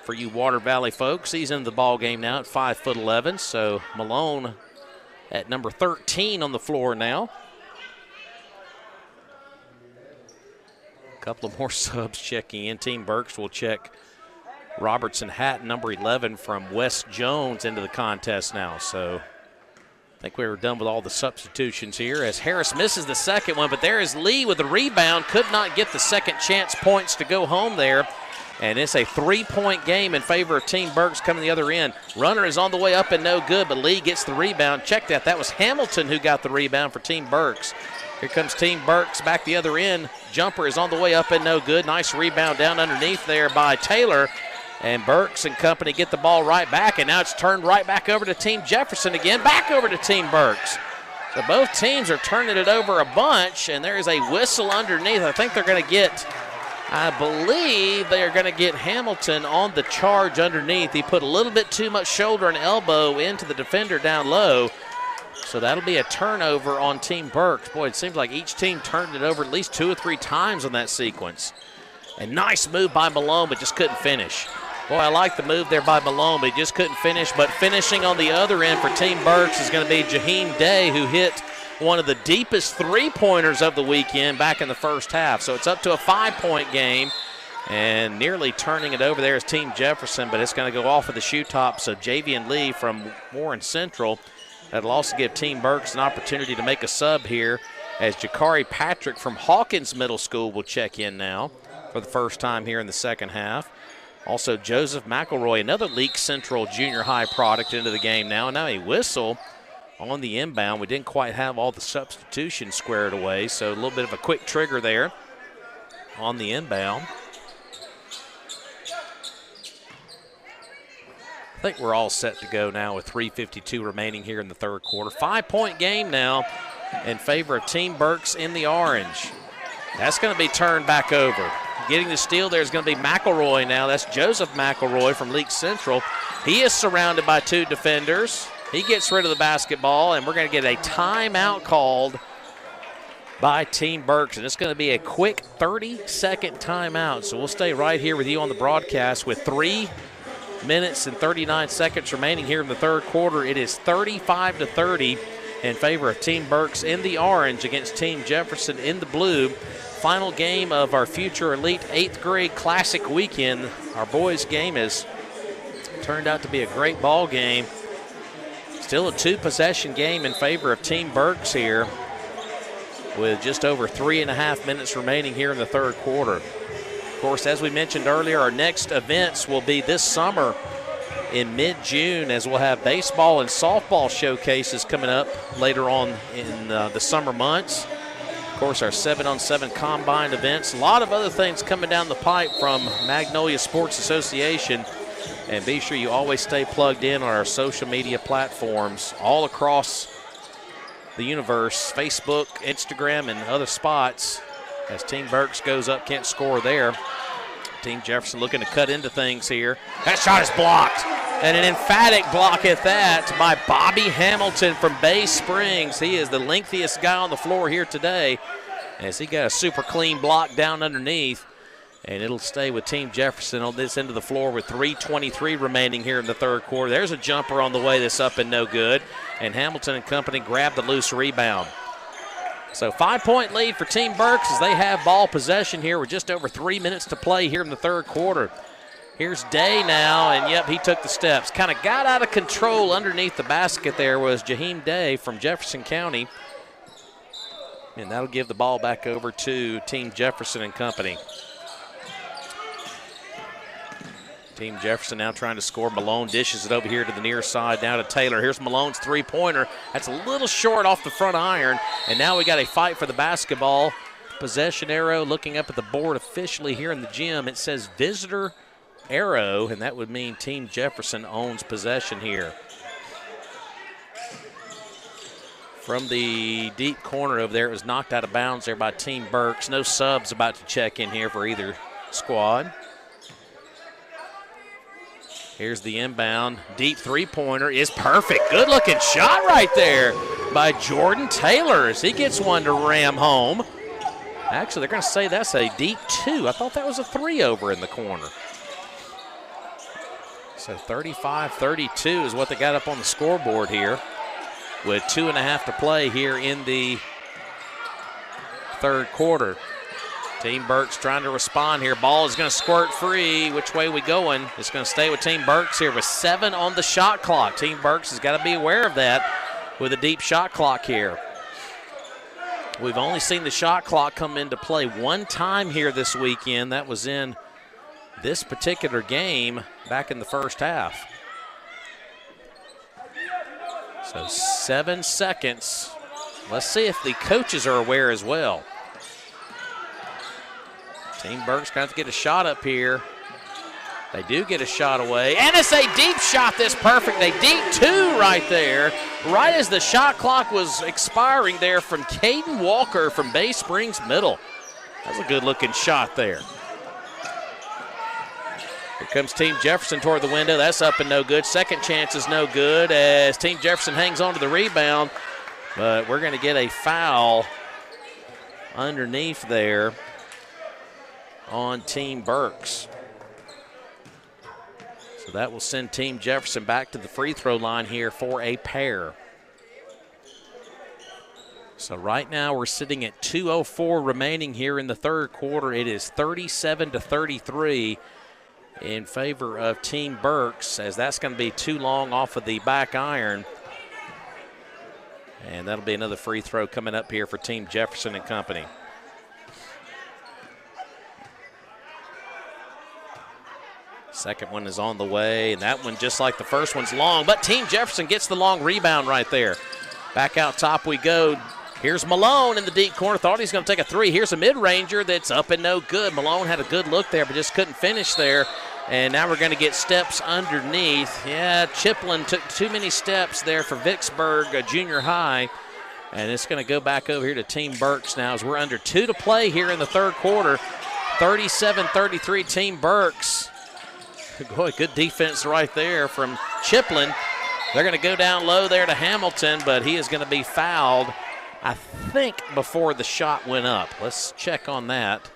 S1: for you Water Valley folks. He's in the ball game now at 5'11". So Malone at number 13 on the floor now. A couple of more subs checking in. Team Berks will check Robertson Hatton, number 11 from West Jones, into the contest now. So I think we were done with all the substitutions here as Harris misses the second one, but there is Lee with the rebound. Could not get the second chance points to go home there. And it's a 3-point game in favor of Team Berks coming the other end. Runner is on the way up and no good, but Lee gets the rebound. Check that. That was Hamilton who got the rebound for Team Berks. Here comes Team Berks back the other end. Jumper is on the way up and no good. Nice rebound down underneath there by Taylor. And Berks and company get the ball right back, and now it's turned right back over to Team Jefferson again. Back over to Team Berks. So both teams are turning it over a bunch, and there is a whistle underneath. I think they're going to get, I believe they are going to get Hamilton on the charge underneath. He put a little bit too much shoulder and elbow into the defender down low. So that'll be a turnover on Team Berks. Boy, it seems like each team turned it over at least 2 or 3 times on that sequence. And nice move by Malone, but just couldn't finish. Boy, I like the move there by Malone, but he just couldn't finish. But finishing on the other end for Team Berks is going to be Jaheim Day, who hit one of the deepest three-pointers of the weekend back in the first half. So it's up to a 5-point game, and nearly turning it over there is Team Jefferson, but it's going to go off of the shoe top. So Javian Lee from Warren Central. That'll also give Team Berks an opportunity to make a sub here as Jakari Patrick from Hawkins Middle School will check in now for the first time here in the second half. Also, Joseph McElroy, another Leake Central junior high product, into the game now. And now a whistle on the inbound. We didn't quite have all the substitutions squared away, so a little bit of a quick trigger there on the inbound. I think we're all set to go now with 3:52 remaining here in the third quarter. 5-point game now in favor of Team Berks in the orange. That's going to be turned back over. Getting the steal there is going to be McElroy now. That's Joseph McElroy from Leake Central. He is surrounded by 2 defenders. He gets rid of the basketball, and we're going to get a timeout called by Team Berks, and it's going to be a quick 30-second timeout. So we'll stay right here with you on the broadcast with 3 minutes and 39 seconds remaining here in the third quarter. It is 35-30 in favor of Team Berks in the orange against Team Jefferson in the blue. Final game of our Future Elite 8th grade Classic weekend. Our boys game has turned out to be a great ball game. Still a 2-possession game in favor of Team Berks here, with just over 3.5 minutes remaining here in the third quarter. Of course, as we mentioned earlier, our next events will be this summer in mid-June, as we'll have baseball and softball showcases coming up later on in the summer months. Of course, our 7-on-7 combine events. A lot of other things coming down the pipe from Magnolia Sports Association. And be sure you always stay plugged in on our social media platforms all across the universe, Facebook, Instagram, and other spots. As Team Berks goes up, can't score there. Team Jefferson looking to cut into things here. That shot is blocked, and an emphatic block at that by Bobby Hamilton from Bay Springs. He is the lengthiest guy on the floor here today, as he got a super clean block down underneath. And it'll stay with Team Jefferson on this end of the floor with 3:23 remaining here in the third quarter. There's a jumper on the way that's up and no good. And Hamilton and company grab the loose rebound. So 5-point lead for Team Berks as they have ball possession here with just over 3 minutes to play here in the third quarter. Here's Day now, and yep, he took the steps. Kind of got out of control underneath the basket there was Jaheim Day from Jefferson County. And that'll give the ball back over to Team Jefferson and company. Team Jefferson now trying to score. Malone dishes it over here to the near side, down to Taylor. Here's Malone's three-pointer. That's a little short off the front iron. And now we got a fight for the basketball. Possession arrow looking up at the board officially here in the gym. It says visitor arrow, and that would mean Team Jefferson owns possession here. From the deep corner over there, it was knocked out of bounds there by Team Berks. No subs about to check in here for either squad. Here's the inbound. Deep three-pointer is perfect. Good-looking shot right there by Jordan Taylor as he gets one to ram home. Actually, they're going to say that's a deep two. I thought that was a three over in the corner. So 35-32 is what they got up on the scoreboard here with 2.5 to play here in the third quarter. Team Berks trying to respond here. Ball is going to squirt free. Which way we going? It's going to stay with Team Berks here with 7 on the shot clock. Team Berks has got to be aware of that with a deep shot clock here. We've only seen the shot clock come into play one time here this weekend. That was in this particular game back in the first half. So 7 seconds. Let's see if the coaches are aware as well. Team Berks going to have to get a shot up here. They do get a shot away. And it's a deep shot that's perfect. A deep two right there. Right as the shot clock was expiring there from Caden Walker from Bay Springs Middle. That's a good-looking shot there. Here comes Team Jefferson toward the window. That's up and no good. Second chance is no good as Team Jefferson hangs on to the rebound. But we're going to get a foul underneath there on Team Berks. So that will send Team Jefferson back to the free throw line here for a pair. So right now we're sitting at 2:04 remaining here in the third quarter. It is 37-33 in favor of Team Berks, as that's going to be too long off of the back iron. And that'll be another free throw coming up here for Team Jefferson and company. Second one is on the way, and that one, just like the first one's long, but Team Jefferson gets the long rebound right there. Back out top we go. Here's Malone in the deep corner. Thought he was going to take a three. Here's a mid-ranger that's up and no good. Malone had a good look there, but just couldn't finish there. And now we're going to get steps underneath. Yeah, Chiplin took too many steps there for Vicksburg Junior High. And it's going to go back over here to Team Berks now as we're under 2 to play here in the third quarter. 37-33 Team Berks. Boy, good defense right there from Chiplin. They're going to go down low there to Hamilton, but he is going to be fouled I think, before the shot went up. Let's check on that.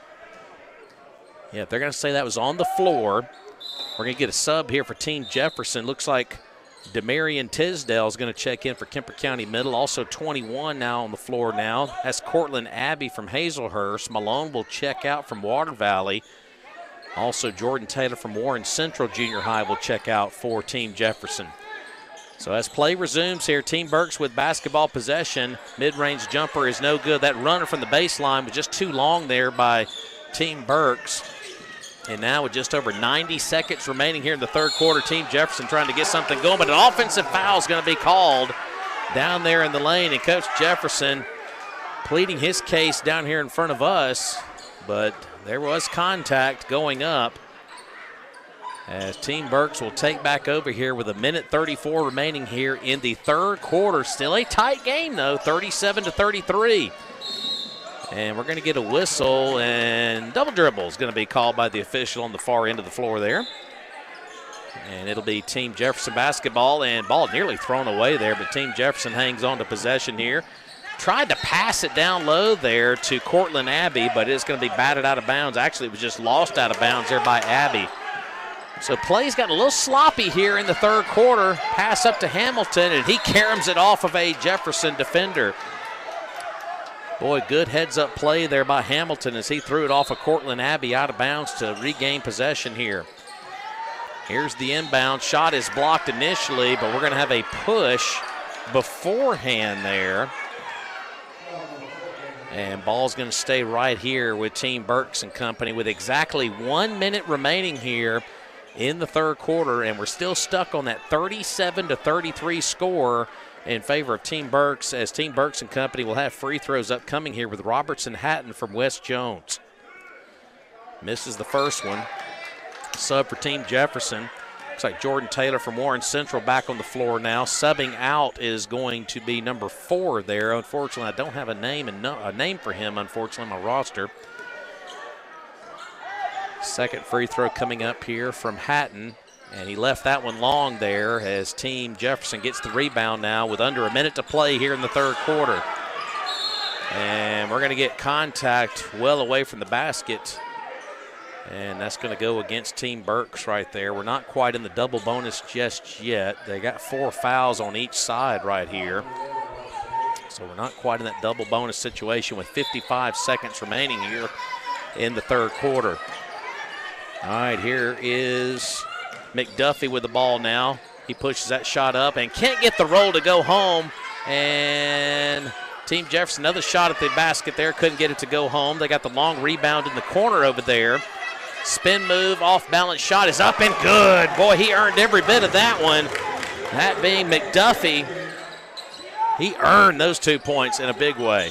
S1: Yeah, if they're going to say that was on the floor, we're going to get a sub here for Team Jefferson. Looks like Demarion Tisdale is going to check in for Kemper County Middle. Also 21 now on the floor now. That's Cortland Abbey from Hazelhurst. Malone will check out from Water Valley. Also Jordan Taylor from Warren Central Junior High will check out for Team Jefferson. So as play resumes here, Team Berks with basketball possession. Mid-range jumper is no good. That runner from the baseline was just too long there by Team Berks. And now with just over 90 seconds remaining here in the third quarter, Team Jefferson trying to get something going, but an offensive foul is going to be called down there in the lane. And Coach Jefferson pleading his case down here in front of us, but there was contact going up. As Team Berks will take back over here with 1:34 remaining here in the third quarter. Still a tight game, though, 37-33. And we're going to get a whistle, and double dribble is going to be called by the official on the far end of the floor there. And it'll be Team Jefferson basketball, and ball nearly thrown away there, but Team Jefferson hangs on to possession here. Tried to pass it down low there to Cortland Abbey, but it's going to be batted out of bounds. Actually, it was just lost out of bounds there by Abbey. So play's got a little sloppy here in the third quarter. Pass up to Hamilton, and he caroms it off of a Jefferson defender. Boy, good heads-up play there by Hamilton as he threw it off of Cortland Abbey out of bounds to regain possession here. Here's the inbound. Shot is blocked initially, but we're going to have a push beforehand there. And ball's going to stay right here with Team Berks and company with exactly 1 minute remaining here in the third quarter, and we're still stuck on that 37-33 score in favor of Team Berks, as Team Berks and company will have free throws upcoming here with Robertson Hatton from West Jones. Misses the first one. Sub for Team Jefferson. Looks like Jordan Taylor from Warren Central back on the floor now. Subbing out is going to be number 4 there. Unfortunately, I don't have a name for him, unfortunately, on my roster. Second free throw coming up here from Hatton, and he left that one long there as Team Jefferson gets the rebound now with under a minute to play here in the third quarter. And we're going to get contact well away from the basket, and that's going to go against Team Berks right there. We're not quite in the double bonus just yet. They got 4 fouls on each side right here. So we're not quite in that double bonus situation with 55 seconds remaining here in the third quarter. All right, here is McDuffie with the ball now. He pushes that shot up and can't get the roll to go home. And Team Jefferson, another shot at the basket there. Couldn't get it to go home. They got the long rebound in the corner over there. Spin move, off-balance shot is up and good. Boy, he earned every bit of that one. That being McDuffie. He earned those 2 points in a big way.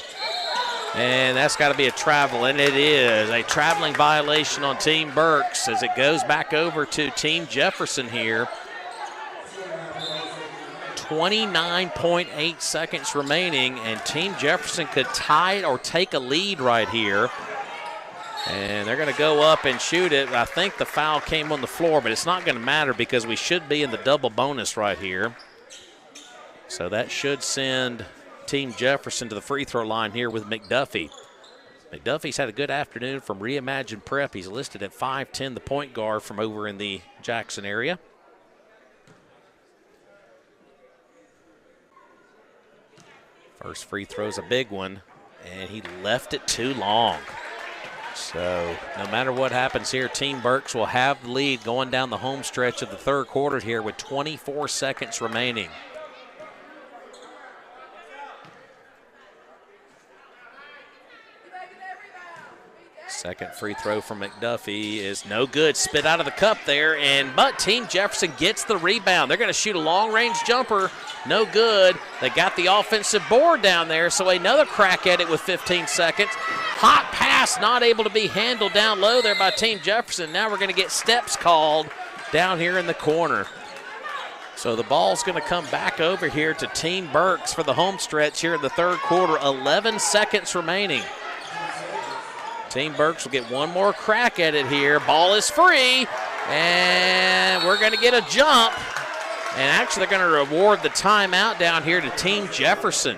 S1: And that's got to be a travel, and it is a traveling violation on Team Berks as it goes back over to Team Jefferson here. 29.8 seconds remaining, and Team Jefferson could tie it or take a lead right here. And they're going to go up and shoot it. I think the foul came on the floor, but it's not going to matter because we should be in the double bonus right here. So that should send Team Jefferson to the free throw line here with McDuffie. McDuffie's had a good afternoon from Reimagine Prep. He's listed at 5'10", the point guard from over in the Jackson area. First free throw's a big one, and he left it too long. So no matter what happens here, Team Berks will have the lead going down the home stretch of the third quarter here with 24 seconds remaining. Second free throw from McDuffie is no good. Spit out of the cup there, but Team Jefferson gets the rebound. They're going to shoot a long-range jumper. No good. They got the offensive board down there, so another crack at it with 15 seconds. Hot pass, not able to be handled down low there by Team Jefferson. Now we're going to get steps called down here in the corner. So the ball's going to come back over here to Team Berks for the home stretch here in the third quarter. 11 seconds remaining. Team Berks will get one more crack at it here. Ball is free, and we're going to get a jump. And actually, they're going to reward the timeout down here to Team Jefferson.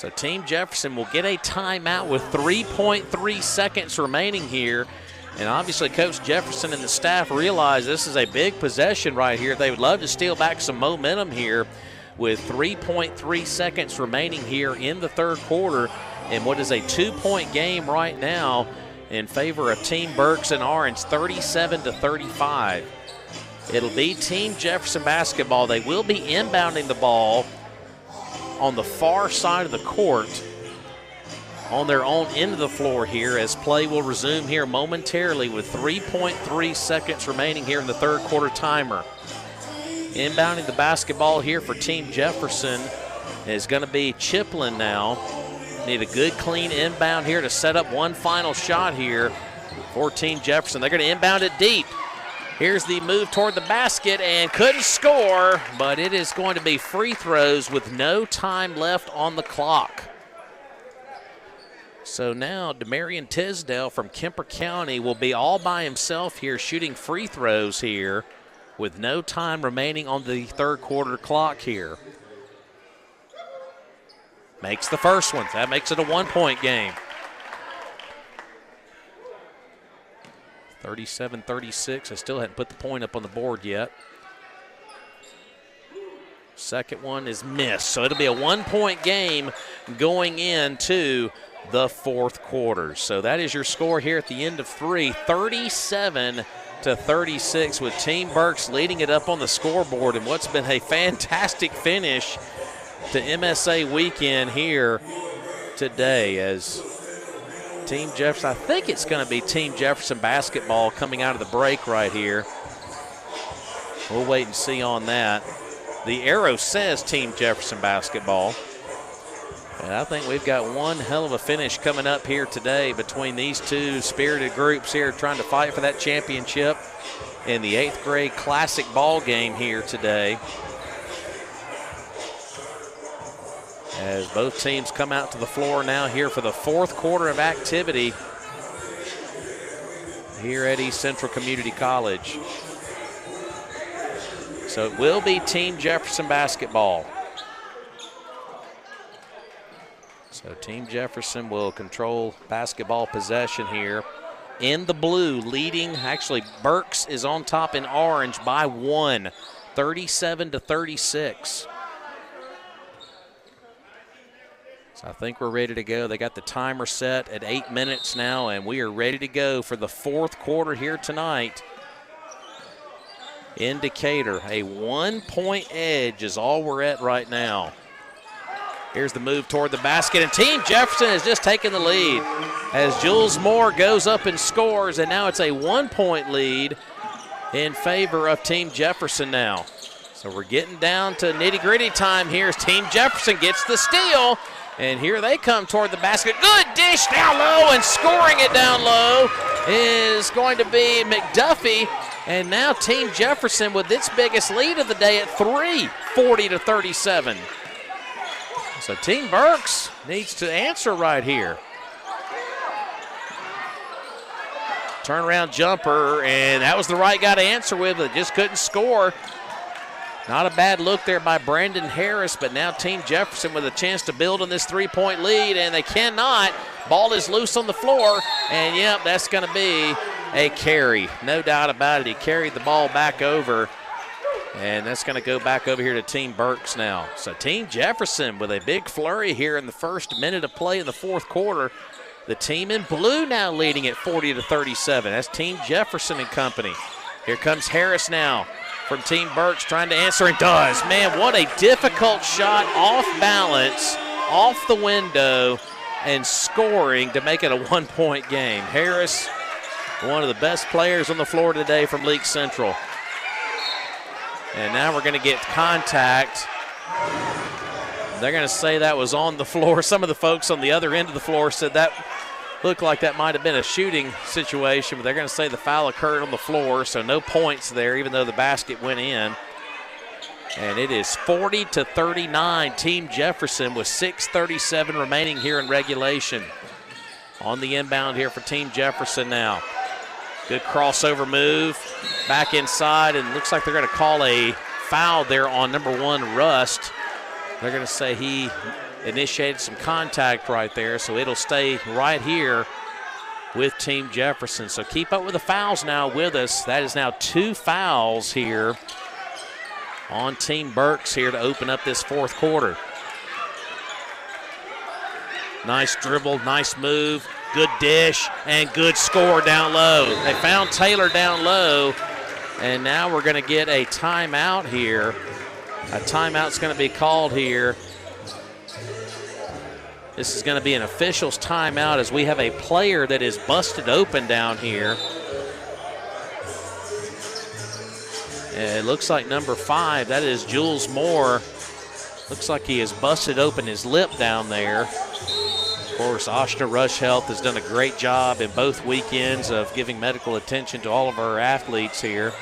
S1: So Team Jefferson will get a timeout with 3.3 seconds remaining here. And obviously Coach Jefferson and the staff realize this is a big possession right here. They would love to steal back some momentum here with 3.3 seconds remaining here in the third quarter. And what is a 2-point game right now in favor of Team Berks and Orange, 37-35. It'll be Team Jefferson basketball. They will be inbounding the ball on the far side of the court on their own end of the floor here as play will resume here momentarily with 3.3 seconds remaining here in the third quarter timer. Inbounding the basketball here for Team Jefferson is going to be Chiplin now. Need a good clean inbound here to set up one final shot here for Team Jefferson. They're going to inbound it deep. Here's the move toward the basket and couldn't score, but it is going to be free throws with no time left on the clock. So now Demarion Tisdale from Kemper County will be all by himself here shooting free throws here with no time remaining on the third quarter clock here. Makes the first one. That makes it a 1-point game. 37-36. I still hadn't put the point up on the board yet. Second one is missed. So it'll be a 1-point game going into the fourth quarter. So that is your score here at the end of 3. 37-36 with Team Berks leading it up on the scoreboard in what's been a fantastic finish to MSA weekend here today as Team Jefferson, I think it's going to be Team Jefferson basketball coming out of the break right here. We'll wait and see on that. The arrow says Team Jefferson basketball. And I think we've got one hell of a finish coming up here today between these two spirited groups here trying to fight for that championship in the 8th grade classic ball game here today. As both teams come out to the floor now here for the fourth quarter of activity here at East Central Community College. So it will be Team Jefferson basketball. So Team Jefferson will control basketball possession here. In the blue, leading, actually Berks is on top in orange by 1, 37-36. So I think we're ready to go. They got the timer set at 8 minutes now, and we are ready to go for the fourth quarter here tonight. In Decatur, a 1-point edge is all we're at right now. Here's the move toward the basket, and Team Jefferson has just taken the lead as Jules Moore goes up and scores, and now it's a 1-point lead in favor of Team Jefferson now. So we're getting down to nitty-gritty time here as Team Jefferson gets the steal. And here they come toward the basket. Good dish down low, and scoring it down low is going to be McDuffie. And now Team Jefferson with its biggest lead of the day at 3, 40-37. So Team Berks needs to answer right here. Turnaround jumper, and that was the right guy to answer with, but just couldn't score. Not a bad look there by Brandon Harris, but now Team Jefferson with a chance to build on this 3-point lead, and they cannot. Ball is loose on the floor, and yep, that's going to be a carry. No doubt about it. He carried the ball back over, and that's going to go back over here to Team Berks now. So Team Jefferson with a big flurry here in the first minute of play in the fourth quarter. The team in blue now leading at 40-37. That's Team Jefferson and company. Here comes Harris now from Team Berks trying to answer, and does. Man, what a difficult shot, off balance, off the window, and scoring to make it a 1-point game. Harris, one of the best players on the floor today from League Central. And now we're going to get contact. They're going to say that was on the floor. Some of the folks on the other end of the floor said that looked like that might have been a shooting situation, but they're going to say the foul occurred on the floor, so no points there, even though the basket went in. And it is 40-39, Team Jefferson with 6:37 remaining here in regulation. On the inbound here for Team Jefferson now. Good crossover move, back inside, and looks like they're going to call a foul there on number 1, Rust. They're going to say he initiated some contact right there, so it'll stay right here with Team Jefferson. So keep up with the fouls now with us. That is now 2 fouls here on Team Berks here to open up this fourth quarter. Nice dribble, nice move, good dish, and good score down low. They found Taylor down low, and now we're going to get a timeout here. A timeout's going to be called here. This is going to be an official's timeout as we have a player that is busted open down here. It looks like number 5, that is Jules Moore. Looks like he has busted open his lip down there. Of course, Oshner Rush Health has done a great job in both weekends of giving medical attention to all of our athletes here.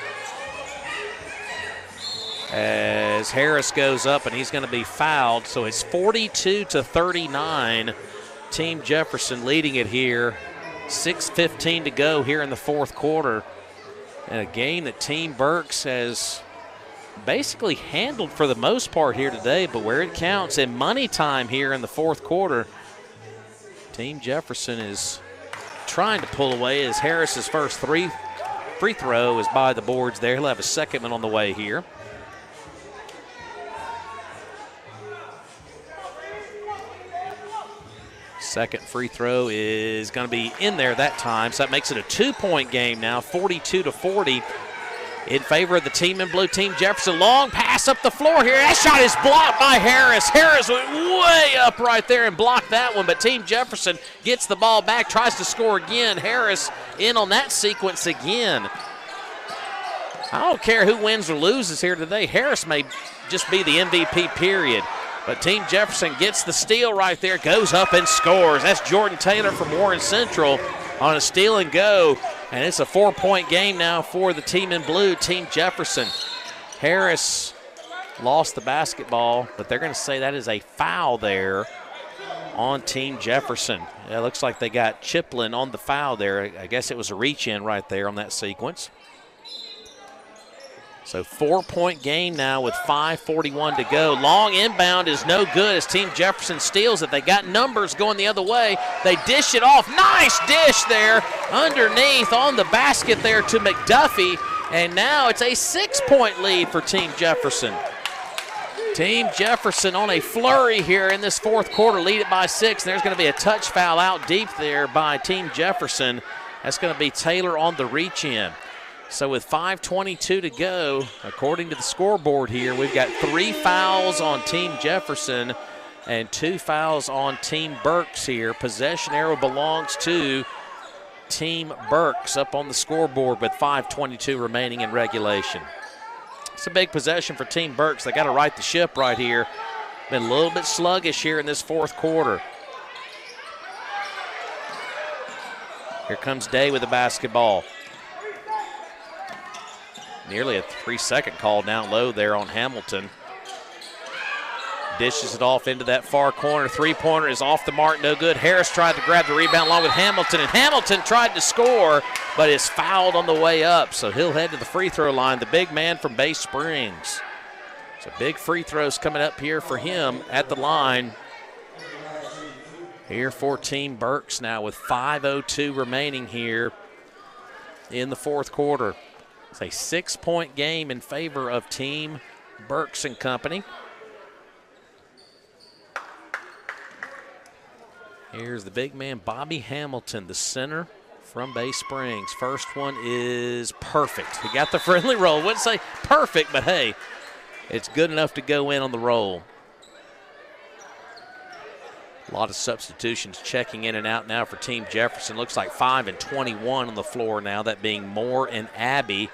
S1: As Harris goes up and he's going to be fouled, so it's 42-39. Team Jefferson leading it here. 6:15 to go here in the fourth quarter. And a game that Team Berks has basically handled for the most part here today, but where it counts in money time here in the fourth quarter, Team Jefferson is trying to pull away as Harris's first free throw is by the boards there. He'll have a second one on the way here. Second free throw is going to be in there that time, so that makes it a 2-point game now, 42-40 in favor of the team in blue. Team Jefferson, long pass up the floor here. That shot is blocked by Harris. Harris went way up right there and blocked that one, but Team Jefferson gets the ball back, tries to score again. Harris in on that sequence again. I don't care who wins or loses here today. Harris may just be the MVP, period. But Team Jefferson gets the steal right there, goes up and scores. That's Jordan Taylor from Warren Central on a steal and go. And it's a 4-point game now for the team in blue, Team Jefferson. Harris lost the basketball, but they're going to say that is a foul there on Team Jefferson. It looks like they got Chiplin on the foul there. I guess it was a reach-in right there on that sequence. So 4-point game now with 5:41 to go. Long inbound is no good as Team Jefferson steals it. They got numbers going the other way. They dish it off. Nice dish there underneath on the basket there to McDuffie. And now it's a 6-point lead for Team Jefferson. Team Jefferson on a flurry here in this fourth quarter, lead it by 6. There's going to be a touch foul out deep there by Team Jefferson. That's going to be Taylor on the reach-in. So with 5:22 to go, according to the scoreboard here, we've got 3 fouls on Team Jefferson and 2 fouls on Team Berks here. Possession arrow belongs to Team Berks up on the scoreboard with 5:22 remaining in regulation. It's a big possession for Team Berks. They got to right the ship right here. Been a little bit sluggish here in this fourth quarter. Here comes Day with the basketball. Nearly a 3-second call down low there on Hamilton. Dishes it off into that far corner. Three-pointer is off the mark, no good. Harris tried to grab the rebound along with Hamilton, and Hamilton tried to score, but is fouled on the way up, so he'll head to the free throw line, the big man from Bay Springs. So big free throws coming up here for him at the line. Here for Team Berks now with 5:02 remaining here in the fourth quarter. It's a 6-point game in favor of Team Berks and company. Here's the big man, Bobby Hamilton, the center from Bay Springs. First one is perfect. He got the friendly roll. Wouldn't say perfect, but hey, it's good enough to go in on the roll. A lot of substitutions checking in and out now for Team Jefferson. Looks like 5 and 21 on the floor now, that being Moore and Abbey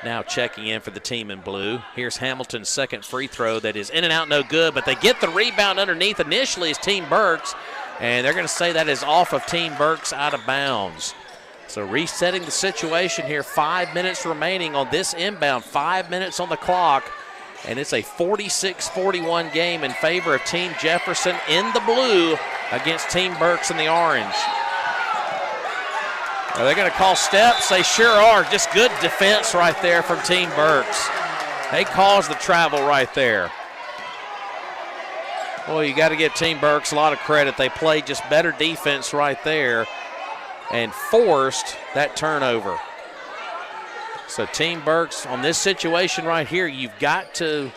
S1: now checking in for the team in blue. Here's Hamilton's second free throw that is in and out, no good, but they get the rebound underneath initially as Team Berks, and they're going to say that is off of Team Berks out of bounds. So resetting the situation here, 5 minutes remaining on this inbound, 5 minutes on the clock. And it's a 46-41 game in favor of Team Jefferson in the blue against Team Berks in the orange. Are they going to call steps? They sure are. Just good defense right there from Team Berks. They caused the travel right there. Well, you got to give Team Berks a lot of credit. They played just better defense right there and forced that turnover. So Team Berks, on this situation right here, you've got to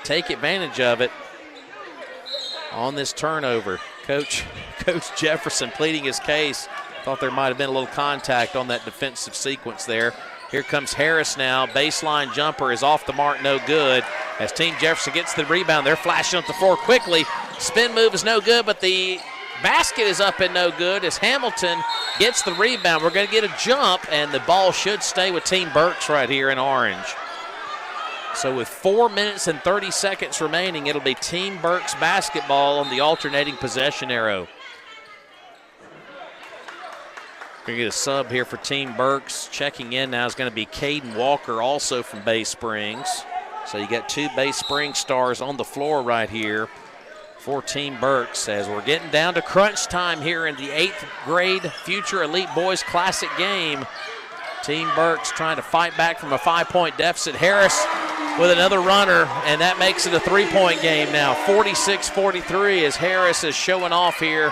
S1: take advantage of it on this turnover. Coach Jefferson pleading his case. Thought there might have been a little contact on that defensive sequence there. Here comes Harris now. Baseline jumper is off the mark, no good. As Team Jefferson gets the rebound, they're flashing up the floor quickly. Spin move is no good, but the basket is up and no good as Hamilton gets the rebound. We're going to get a jump, and the ball should stay with Team Berks right here in orange. So with 4 minutes and 30 seconds remaining, it'll be Team Berks basketball on the alternating possession arrow. We're going to get a sub here for Team Berks. Checking in now is going to be Caden Walker, also from Bay Springs. So you got two Bay Springs stars on the floor right here for Team Berks as we're getting down to crunch time here in the 8th grade Future Elite Boys Classic game. Team Berks trying to fight back from a 5-point deficit. Harris with another runner, and that makes it a 3-point game now. 46-43 as Harris is showing off here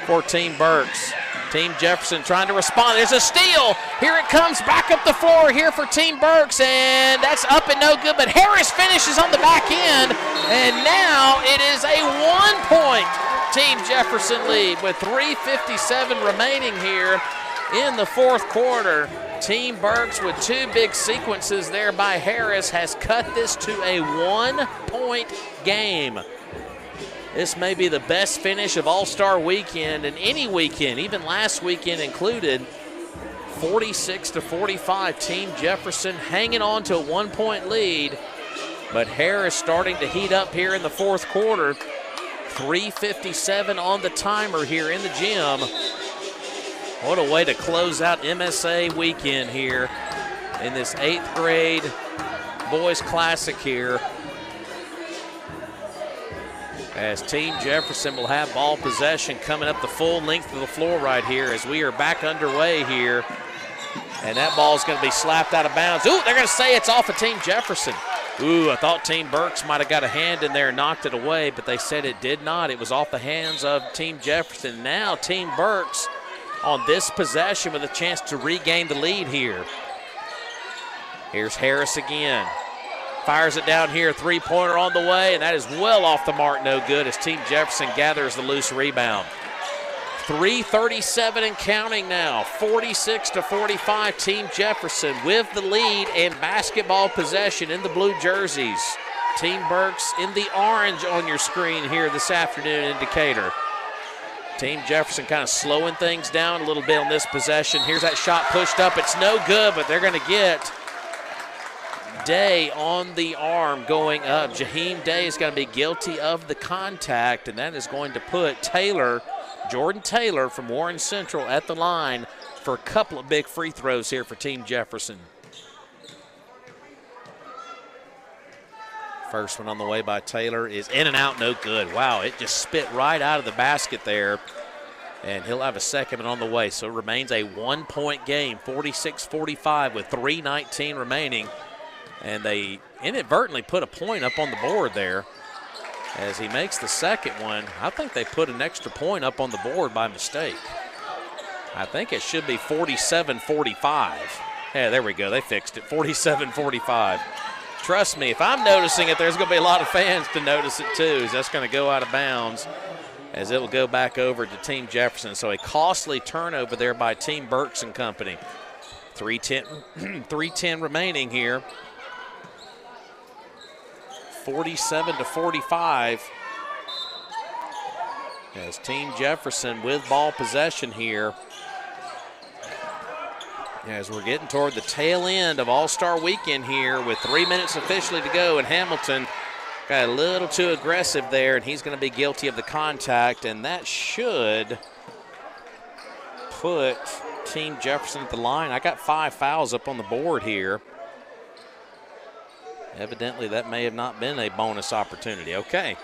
S1: for Team Berks. Team Jefferson trying to respond. There's a steal. Here it comes back up the floor here for Team Berks, and that's up and no good, but Harris finishes on the back end, and now it is a 1-point Team Jefferson lead with 3:57 remaining here in the fourth quarter. Team Berks with two big sequences there by Harris has cut this to a 1-point game. This may be the best finish of All-Star Weekend and any weekend, even last weekend included. 46-45, Team Jefferson hanging on to a 1-point lead, but Harris starting to heat up here in the fourth quarter. 3:57 on the timer here in the gym. What a way to close out MSA weekend here in this 8th grade Boys Classic here. As Team Jefferson will have ball possession coming up the full length of the floor right here as we are back underway here. And that ball is going to be slapped out of bounds. Ooh, they're going to say it's off of Team Jefferson. Ooh, I thought Team Berks might have got a hand in there and knocked it away, but they said it did not. It was off the hands of Team Jefferson. Now Team Berks on this possession with a chance to regain the lead here. Here's Harris again. Fires it down here, three-pointer on the way, and that is well off the mark, no good, as Team Jefferson gathers the loose rebound. 3:37 and counting now, 46-45, Team Jefferson with the lead and basketball possession in the blue jerseys. Team Berks in the orange on your screen here this afternoon in Decatur. Team Jefferson kind of slowing things down a little bit on this possession. Here's that shot pushed up. It's no good, but they're going to get Day on the arm going up. Jaheim Day is going to be guilty of the contact, and that is going to put Jordan Taylor from Warren Central at the line for a couple of big free throws here for Team Jefferson. First one on the way by Taylor is in and out, no good. Wow, it just spit right out of the basket there. And he'll have a second one on the way. So it remains a 1-point game, 46-45 with 3:19 remaining. And they inadvertently put a point up on the board there. As he makes the second one, I think they put an extra point up on the board by mistake. I think it should be 47-45. Yeah, there we go. They fixed it, 47-45. Trust me, if I'm noticing it, there's going to be a lot of fans to notice it too, as that's going to go out of bounds as it will go back over to Team Jefferson. So a costly turnover there by Team Berks and company. 3:10 remaining here. 47-45 as Team Jefferson with ball possession here as we're getting toward the tail end of All-Star Weekend here with 3 minutes officially to go, and Hamilton got a little too aggressive there, and he's going to be guilty of the contact, and that should put Team Jefferson at the line. I got 5 fouls up on the board here. Evidently, that may have not been a bonus opportunity. Okay.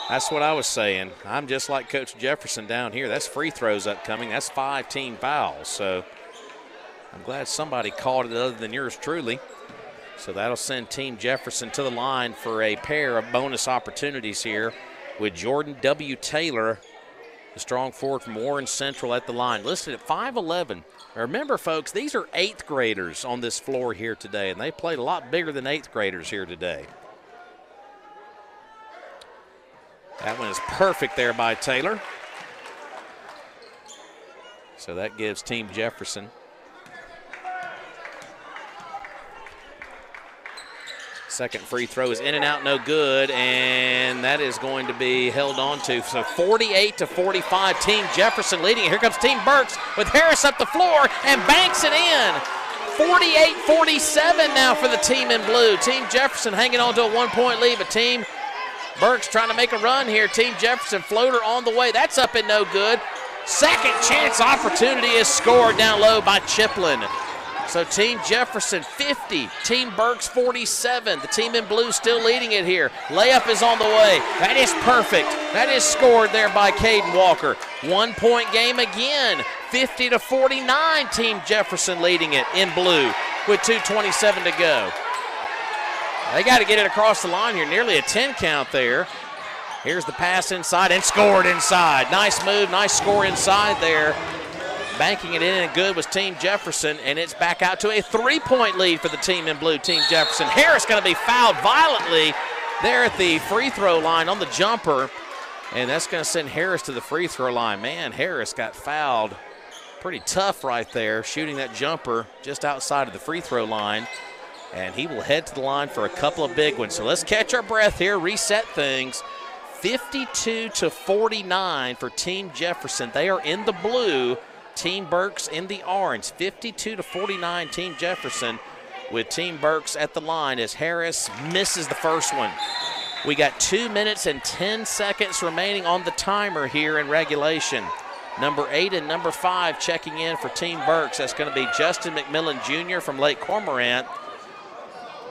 S1: That's what I was saying. I'm just like Coach Jefferson down here. That's free throws upcoming. That's 5 team fouls. So I'm glad somebody called it other than yours truly. So that'll send Team Jefferson to the line for a pair of bonus opportunities here with Jordan W. Taylor, the strong forward from Warren Central, at the line, listed at 5'11". Remember, folks, these are 8th graders on this floor here today, and they played a lot bigger than 8th graders here today. That one is perfect there by Taylor. So that gives Team Jefferson second free throw is in and out, no good, and that is going to be held on to. So 48-45, Team Jefferson leading. Here comes Team Berks with Harris up the floor and banks it in. 48-47 now for the team in blue. Team Jefferson hanging on to a 1-point lead, but Team Berks trying to make a run here. Team Jefferson floater on the way. That's up and no good. Second chance opportunity is scored down low by Chiplin. So Team Jefferson 50, Team Berks 47. The team in blue still leading it here. Layup is on the way. That is perfect. That is scored there by Caden Walker. 1-point game again. 50-49, Team Jefferson leading it in blue with 2:27 to go. They got to get it across the line here. Nearly a 10 count there. Here's the pass inside and scored inside. Nice move, nice score inside there. Banking it in and good was Team Jefferson, and it's back out to a 3-point lead for the team in blue, Team Jefferson. Harris going to be fouled violently there at the free throw line on the jumper, and that's going to send Harris to the free throw line. Man, Harris got fouled pretty tough right there, shooting that jumper just outside of the free throw line, and he will head to the line for a couple of big ones. So let's catch our breath here, reset things. 52-49 for Team Jefferson. They are in the blue. Team Berks in the orange. 52-49 Team Jefferson, with Team Berks at the line as Harris misses the first one. We got 2 minutes and 10 seconds remaining on the timer here in regulation. Number 8 and number 5 checking in for Team Berks. That's going to be Justin McMillan Jr. from Lake Cormorant,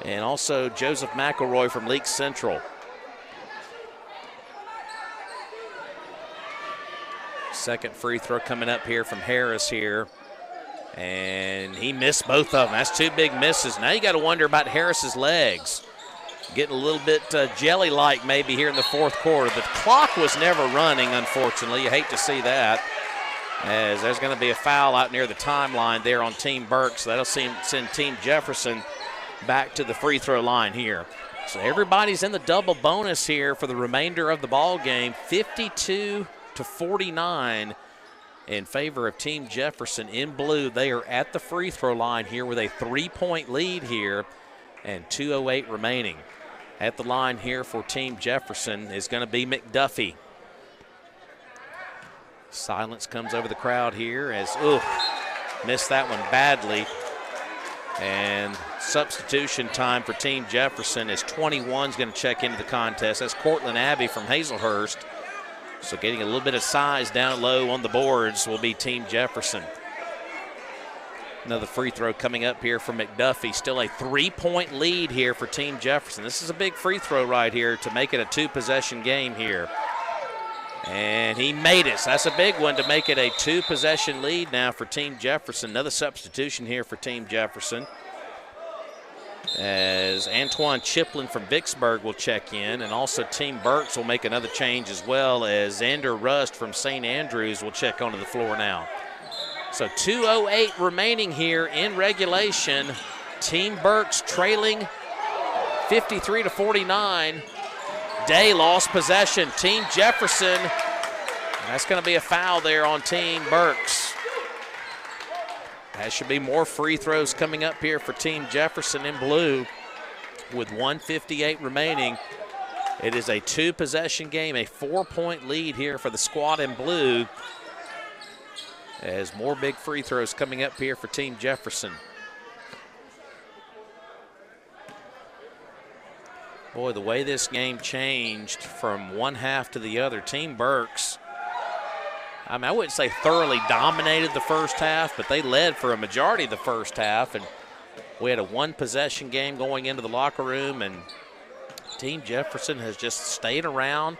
S1: and also Joseph McElroy from Leake Central. Second free throw coming up here from Harris here. And he missed both of them. That's 2 big misses. Now you got to wonder about Harris's legs. Getting a little bit jelly-like maybe here in the fourth quarter. The clock was never running, unfortunately. You hate to see that, as there's going to be a foul out near the timeline there on Team Berks. So that'll send Team Jefferson back to the free throw line here. So everybody's in the double bonus here for the remainder of the ball game. 52-49 in favor of Team Jefferson in blue. They are at the free throw line here with a 3-point lead here and 2:08 remaining. At the line here for Team Jefferson is going to be McDuffie. Silence comes over the crowd here as, missed that one badly. And substitution time for Team Jefferson as 21's going to check into the contest. That's Cortland Abbey from Hazelhurst. So getting a little bit of size down low on the boards will be Team Jefferson. Another free throw coming up here from McDuffie. Still a 3-point lead here for Team Jefferson. This is a big free throw right here to make it a 2-possession game here. And he made it. So that's a big one to make it a 2-possession lead now for Team Jefferson. Another substitution here for Team Jefferson, as Antoine Chiplin from Vicksburg will check in, and also Team Berks will make another change as well, as Xander Rust from St. Andrews will check onto the floor now. So 2:08 remaining here in regulation. Team Berks trailing 53-49. Day lost possession. Team Jefferson, that's going to be a foul there on Team Berks. That should be more free throws coming up here for Team Jefferson in blue with 1:58 remaining. It is a 2-possession game, a 4-point lead here for the squad in blue, as more big free throws coming up here for Team Jefferson. Boy, the way this game changed from one half to the other. Team Berks, I mean, I wouldn't say thoroughly dominated the first half, but they led for a majority of the first half, and we had a 1-possession game going into the locker room, and Team Jefferson has just stayed around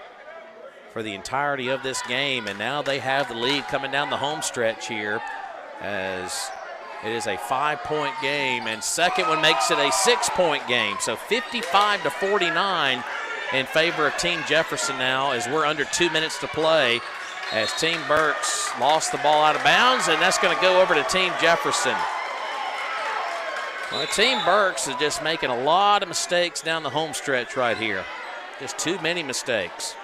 S1: for the entirety of this game, and now they have the lead coming down the home stretch here, as It is a 5-point game, and second one makes it a 6-point game. So 55-49 in favor of Team Jefferson now as we're under 2 minutes to play, as Team Berks lost the ball out of bounds, and that's going to go over to Team Jefferson. Well, Team Berks is just making a lot of mistakes down the home stretch right here. Just too many mistakes.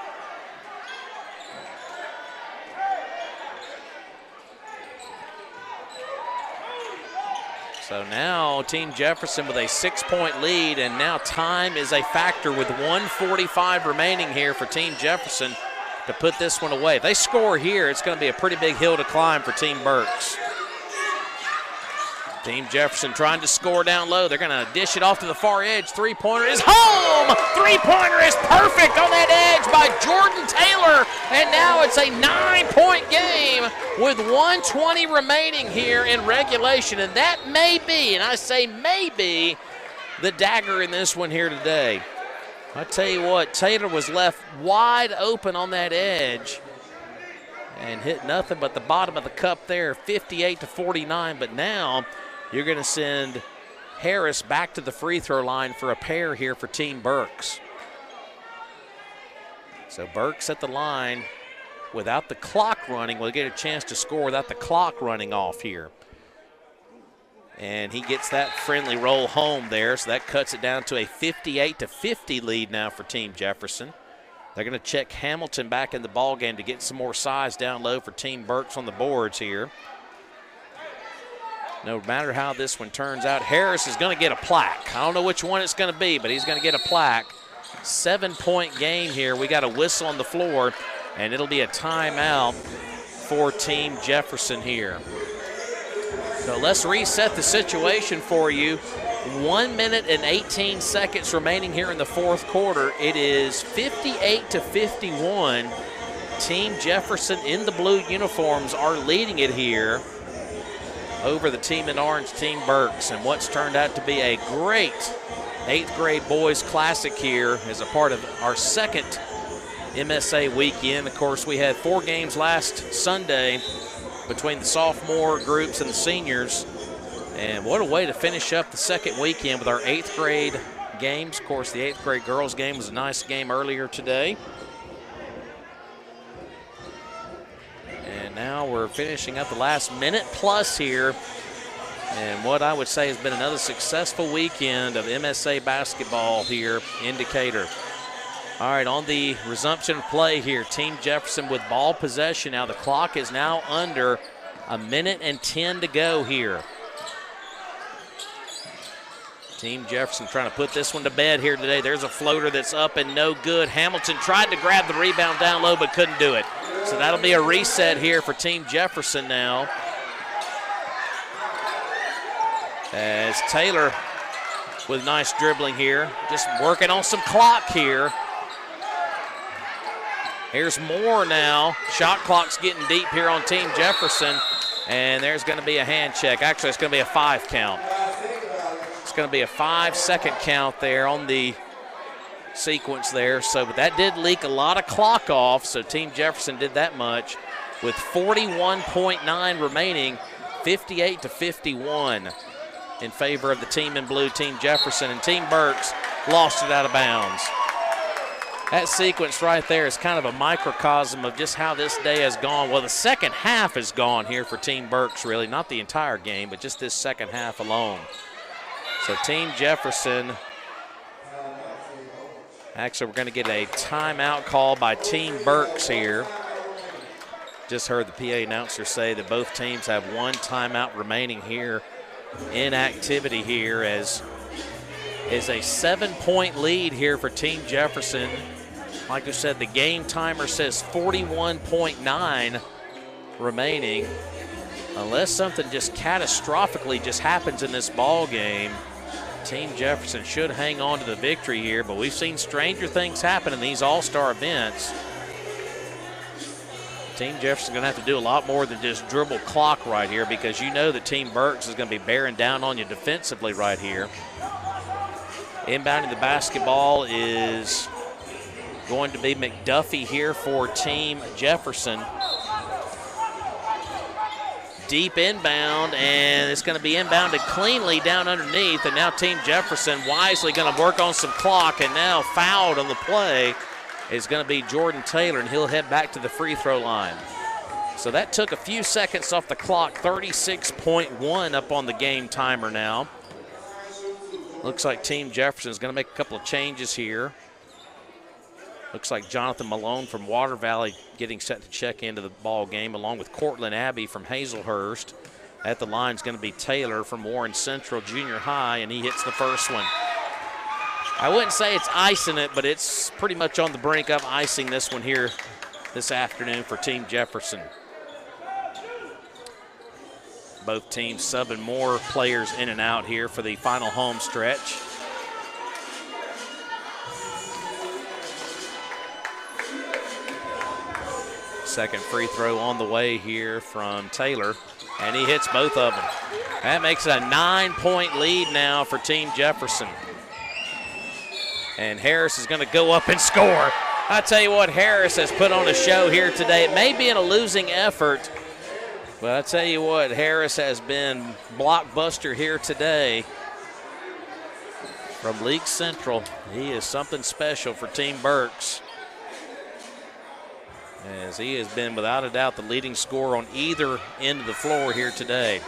S1: So now Team Jefferson with a 6-point lead, and now time is a factor with 1:45 remaining here for Team Jefferson to put this one away. If they score here, it's going to be a pretty big hill to climb for Team Berks. Team Jefferson trying to score down low. They're going to dish it off to the far edge. Three-pointer is home! Three-pointer is perfect on that edge by Jordan Taylor. And now it's a 9-point game with 1:20 remaining here in regulation. And that may be, and I say maybe, the dagger in this one here today. I tell you what, Taylor was left wide open on that edge and hit nothing but the bottom of the cup there, 58-49. But now you're going to send Harris back to the free throw line for a pair here for Team Berks. So Berks at the line without the clock running. Will get a chance to score without the clock running off here. And he gets that friendly roll home there, so that cuts it down to a 58-50 lead now for Team Jefferson. They're going to check Hamilton back in the ballgame to get some more size down low for Team Berks on the boards here. No matter how this one turns out, Harris is going to get a plaque. I don't know which one it's going to be, but he's going to get a plaque. 7-point game here. We got a whistle on the floor, and it'll be a timeout for Team Jefferson here. So let's reset the situation for you. 1 minute and 18 seconds remaining here in the fourth quarter. It is 58-51. Team Jefferson in the blue uniforms are leading it here over the team in orange, Team Berks, and what's turned out to be a great 8th grade boys classic here as a part of our second MSA weekend. Of course, we had 4 games last Sunday between the sophomore groups and the seniors, and what a way to finish up the second weekend with our 8th grade games. Of course, the 8th grade girls game was a nice game earlier today. And now we're finishing up the last minute plus here. And what I would say has been another successful weekend of MSA basketball here in Decatur. All right, on the resumption of play here, Team Jefferson with ball possession. Now the clock is now under 1 minute and 10 to go here. Team Jefferson trying to put this one to bed here today. There's a floater that's up and no good. Hamilton tried to grab the rebound down low but couldn't do it. So that'll be a reset here for Team Jefferson now. As Taylor with nice dribbling here, just working on some clock here. Here's Moore now. Shot clock's getting deep here on Team Jefferson, and there's going to be a hand check. Actually, it's going to be a 5 count. It's going to be a 5-second count there on the sequence there. So, but that did leak a lot of clock off, so Team Jefferson did that much with 41.9 remaining, 58-51 in favor of the team in blue, Team Jefferson, and Team Berks lost it out of bounds. That sequence right there is kind of a microcosm of just how this day has gone. Well, the second half has gone here for Team Berks, really, not the entire game, but just this second half alone. So Team Jefferson, actually we're going to get a timeout call by Team Berks here. Just heard the PA announcer say that both teams have 1 timeout remaining here in activity here, as is a 7-point lead here for Team Jefferson. Like I said, the game timer says 41.9 remaining. Unless something just catastrophically just happens in this ball game, Team Jefferson should hang on to the victory here, but we've seen stranger things happen in these all-star events. Team Jefferson's going to have to do a lot more than just dribble clock right here, because you know that Team Berks is going to be bearing down on you defensively right here. Inbounding the basketball is going to be McDuffie here for Team Jefferson. deep inbound, and it's going to be inbounded cleanly down underneath, and now Team Jefferson wisely going to work on some clock, and now fouled on the play is going to be Jordan Taylor, and he'll head back to the free throw line. So that took a few seconds off the clock, 36.1 up on the game timer now. Looks like Team Jefferson is going to make a couple of changes here. Looks like Jonathan Malone from Water Valley getting set to check into the ball game, along with Cortland Abbey from Hazelhurst. At the line is going to be Taylor from Warren Central Junior High, and he hits the first one. I wouldn't say it's icing it, but it's pretty much on the brink of icing this one here this afternoon for Team Jefferson. Both teams subbing more players in and out here for the final home stretch. Second free throw on the way here from Taylor, and he hits both of them. That makes it a 9-point lead now for Team Jefferson. And Harris is going to go up and score. I tell you what, Harris has put on a show here today. It may be in a losing effort, but I tell you what, Harris has been blockbuster here today. From League Central, he is something special for Team Berks, as he has been without a doubt the leading scorer on either end of the floor here today.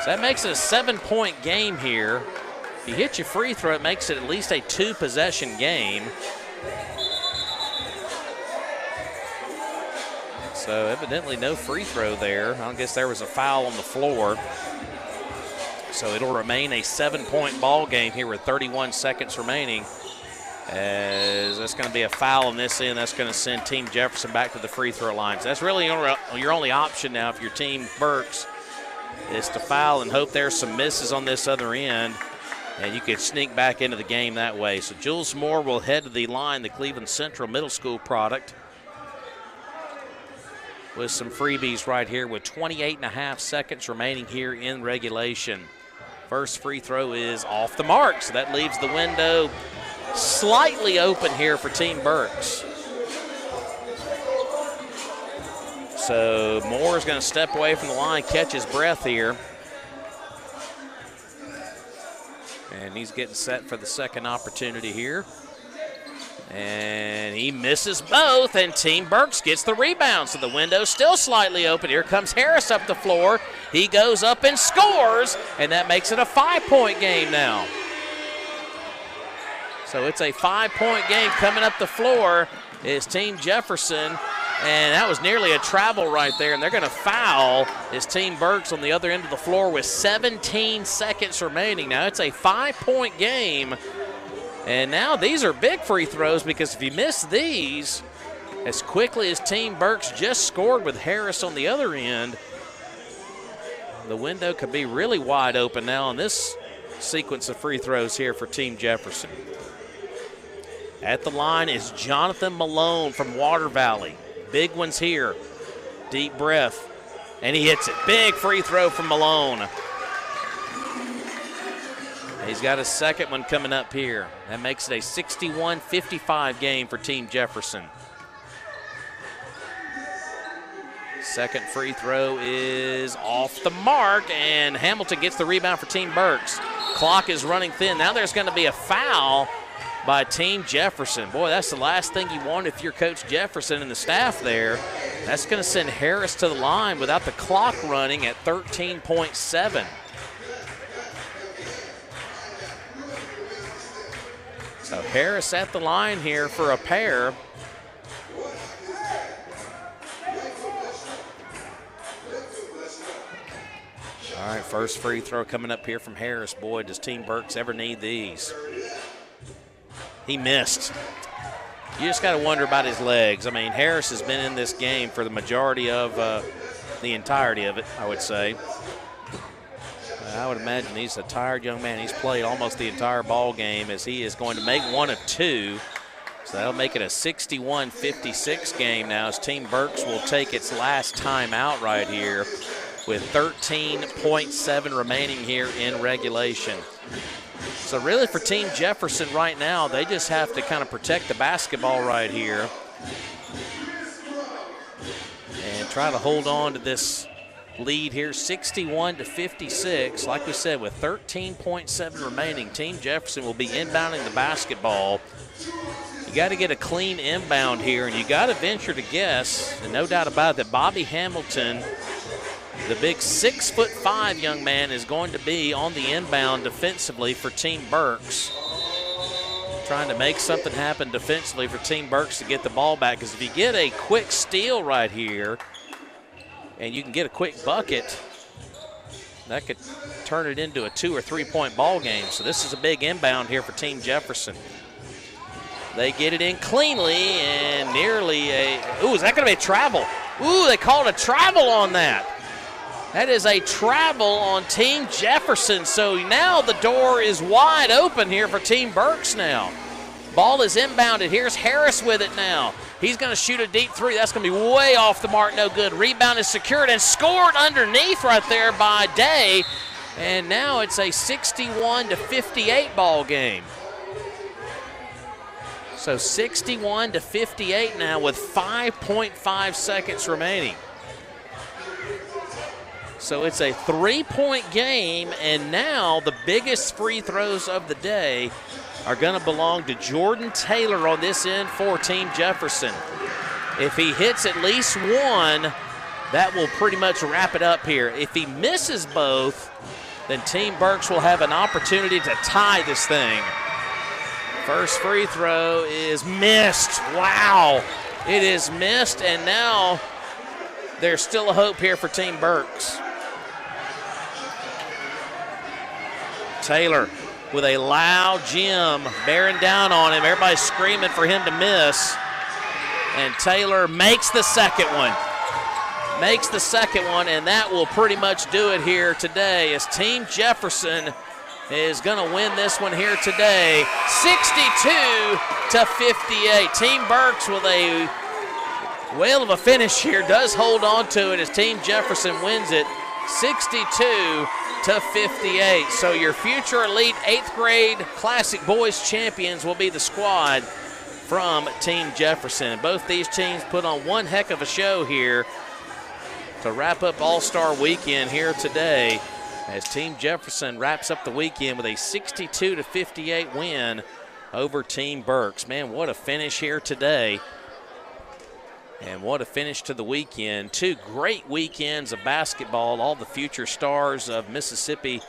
S1: So that makes it a 7-point game here. If you hit your free throw, it makes it at least a 2-possession game. So evidently no free throw there. I guess there was a foul on the floor. So it'll remain a 7-point ball game here with 31 seconds remaining. As that's going to be a foul on this end, that's going to send Team Jefferson back to the free throw line. So that's really your only option now if you're Team Berks, is to foul and hope there's some misses on this other end, and you could sneak back into the game that way. So Jules Moore will head to the line, the Cleveland Central Middle School product, with some freebies right here with 28.5 seconds remaining here in regulation. First free throw is off the mark, so that leaves the window slightly open here for Team Berks. So Moore is going to step away from the line, catch his breath here. And he's getting set for the second opportunity here. And he misses both, and Team Berks gets the rebound. So the window's still slightly open. Here comes Harris up the floor. He goes up and scores, and that makes it a 5-point game now. So it's a 5-point game coming up the floor is Team Jefferson, and that was nearly a travel right there, and they're going to foul is Team Berks on the other end of the floor with 17 seconds remaining. Now it's a 5-point game, and now these are big free throws, because if you miss these, as quickly as Team Berks just scored with Harris on the other end, the window could be really wide open now in this sequence of free throws here for Team Jefferson. At the line is Jonathan Malone from Water Valley. Big ones here. Deep breath. And he hits it. Big free throw from Malone. He's got a second one coming up here. That makes it a 61-55 game for Team Jefferson. Second free throw is off the mark, and Hamilton gets the rebound for Team Berks. Clock is running thin. Now there's going to be a foul by Team Jefferson. Boy, that's the last thing you want if you're Coach Jefferson and the staff there. That's going to send Harris to the line without the clock running at 13.7. So Harris at the line here for a pair. All right, first free throw coming up here from Harris. Boy, does Team Berks ever need these. He missed. You just got to wonder about his legs. I mean, Harris has been in this game for the majority of the entirety of it, I would say. I would imagine he's a tired young man. He's played almost the entire ball game, as he is going to make one of two. So that'll make it a 61-56 game now, as Team Berks will take its last time out right here with 13.7 remaining here in regulation. So really for Team Jefferson right now, they just have to kind of protect the basketball right here and try to hold on to this lead here, 61-56. Like we said, with 13.7 remaining, Team Jefferson will be inbounding the basketball. You got to get a clean inbound here, and you got to venture to guess, and no doubt about it, that Bobby Hamilton, the big 6'5" young man, is going to be on the inbound defensively for Team Berks. Trying to make something happen defensively for Team Berks to get the ball back, because if you get a quick steal right here and you can get a quick bucket, that could turn it into a 2 or 3 point ball game. So this is a big inbound here for Team Jefferson. They get it in cleanly and nearly a, ooh, is that going to be a travel? Ooh, they called a travel on that. That is a travel on Team Jefferson. So now the door is wide open here for Team Berks now. Ball is inbounded. Here's Harris with it now. He's going to shoot a deep three. That's going to be way off the mark, no good. Rebound is secured and scored underneath right there by Day. And now it's a 61-58 ball game. So 61-58 now with 5.5 seconds remaining. So it's a 3-point game, and now the biggest free throws of the day are going to belong to Jordan Taylor on this end for Team Jefferson. If he hits at least one, that will pretty much wrap it up here. If he misses both, then Team Berks will have an opportunity to tie this thing. First free throw is missed. Wow. It is missed, and now there's still a hope here for Team Berks. Taylor with a loud Jim bearing down on him. Everybody's screaming for him to miss. And Taylor makes the second one. Makes the second one, and that will pretty much do it here today as Team Jefferson is going to win this one here today, 62-58. Team Berks with a whale of a finish here does hold on to it as Team Jefferson wins it, 62-58. So your future elite 8th grade Classic Boys champions will be the squad from Team Jefferson. Both these teams put on one heck of a show here to wrap up All-Star Weekend here today as Team Jefferson wraps up the weekend with a 62-58 win over Team Berks. Man, what a finish here today. And what a finish to the weekend. Two great weekends of basketball. All the future stars of Mississippi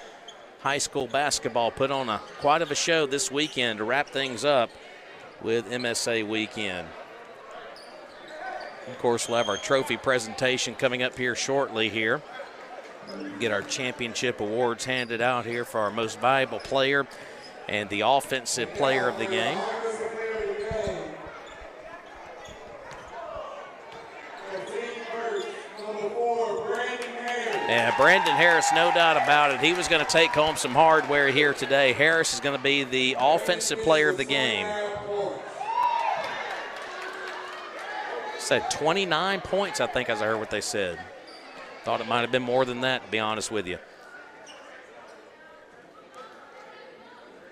S1: high school basketball put on quite of a show this weekend to wrap things up with MSA weekend. Of course, we'll have our trophy presentation coming up here shortly here. Get our championship awards handed out here for our most valuable player and the offensive player of the game. And Brandon Harris, no doubt about it, he was going to take home some hardware here today. Harris is going to be the offensive player of the game. Said 29 points, I think, as I heard what they said. Thought it might have been more than that, to be honest with you.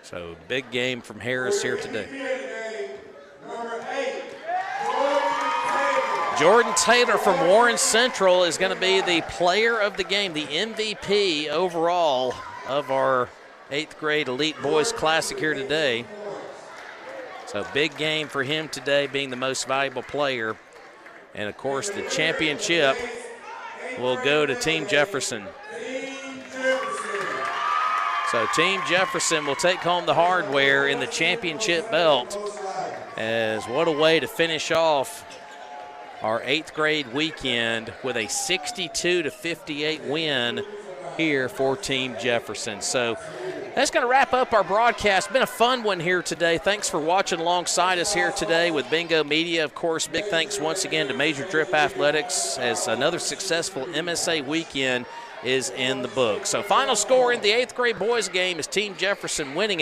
S1: So big game from Harris here today. Jordan Taylor from Warren Central is going to be the player of the game, the MVP overall of our 8th grade Elite Boys Classic here today. So big game for him today, being the most valuable player. And, of course, the championship will go to Team Jefferson. So Team Jefferson will take home the hardware in the championship belt. As what a way to finish off our 8th grade weekend with a 62-58 win here for Team Jefferson. So that's going to wrap up our broadcast. Been a fun one here today. Thanks for watching alongside us here today with Bingo Media. Of course, big thanks once again to Major Drip Athletics as another successful MSA weekend is in the book. So final score in the 8th grade boys game is Team Jefferson winning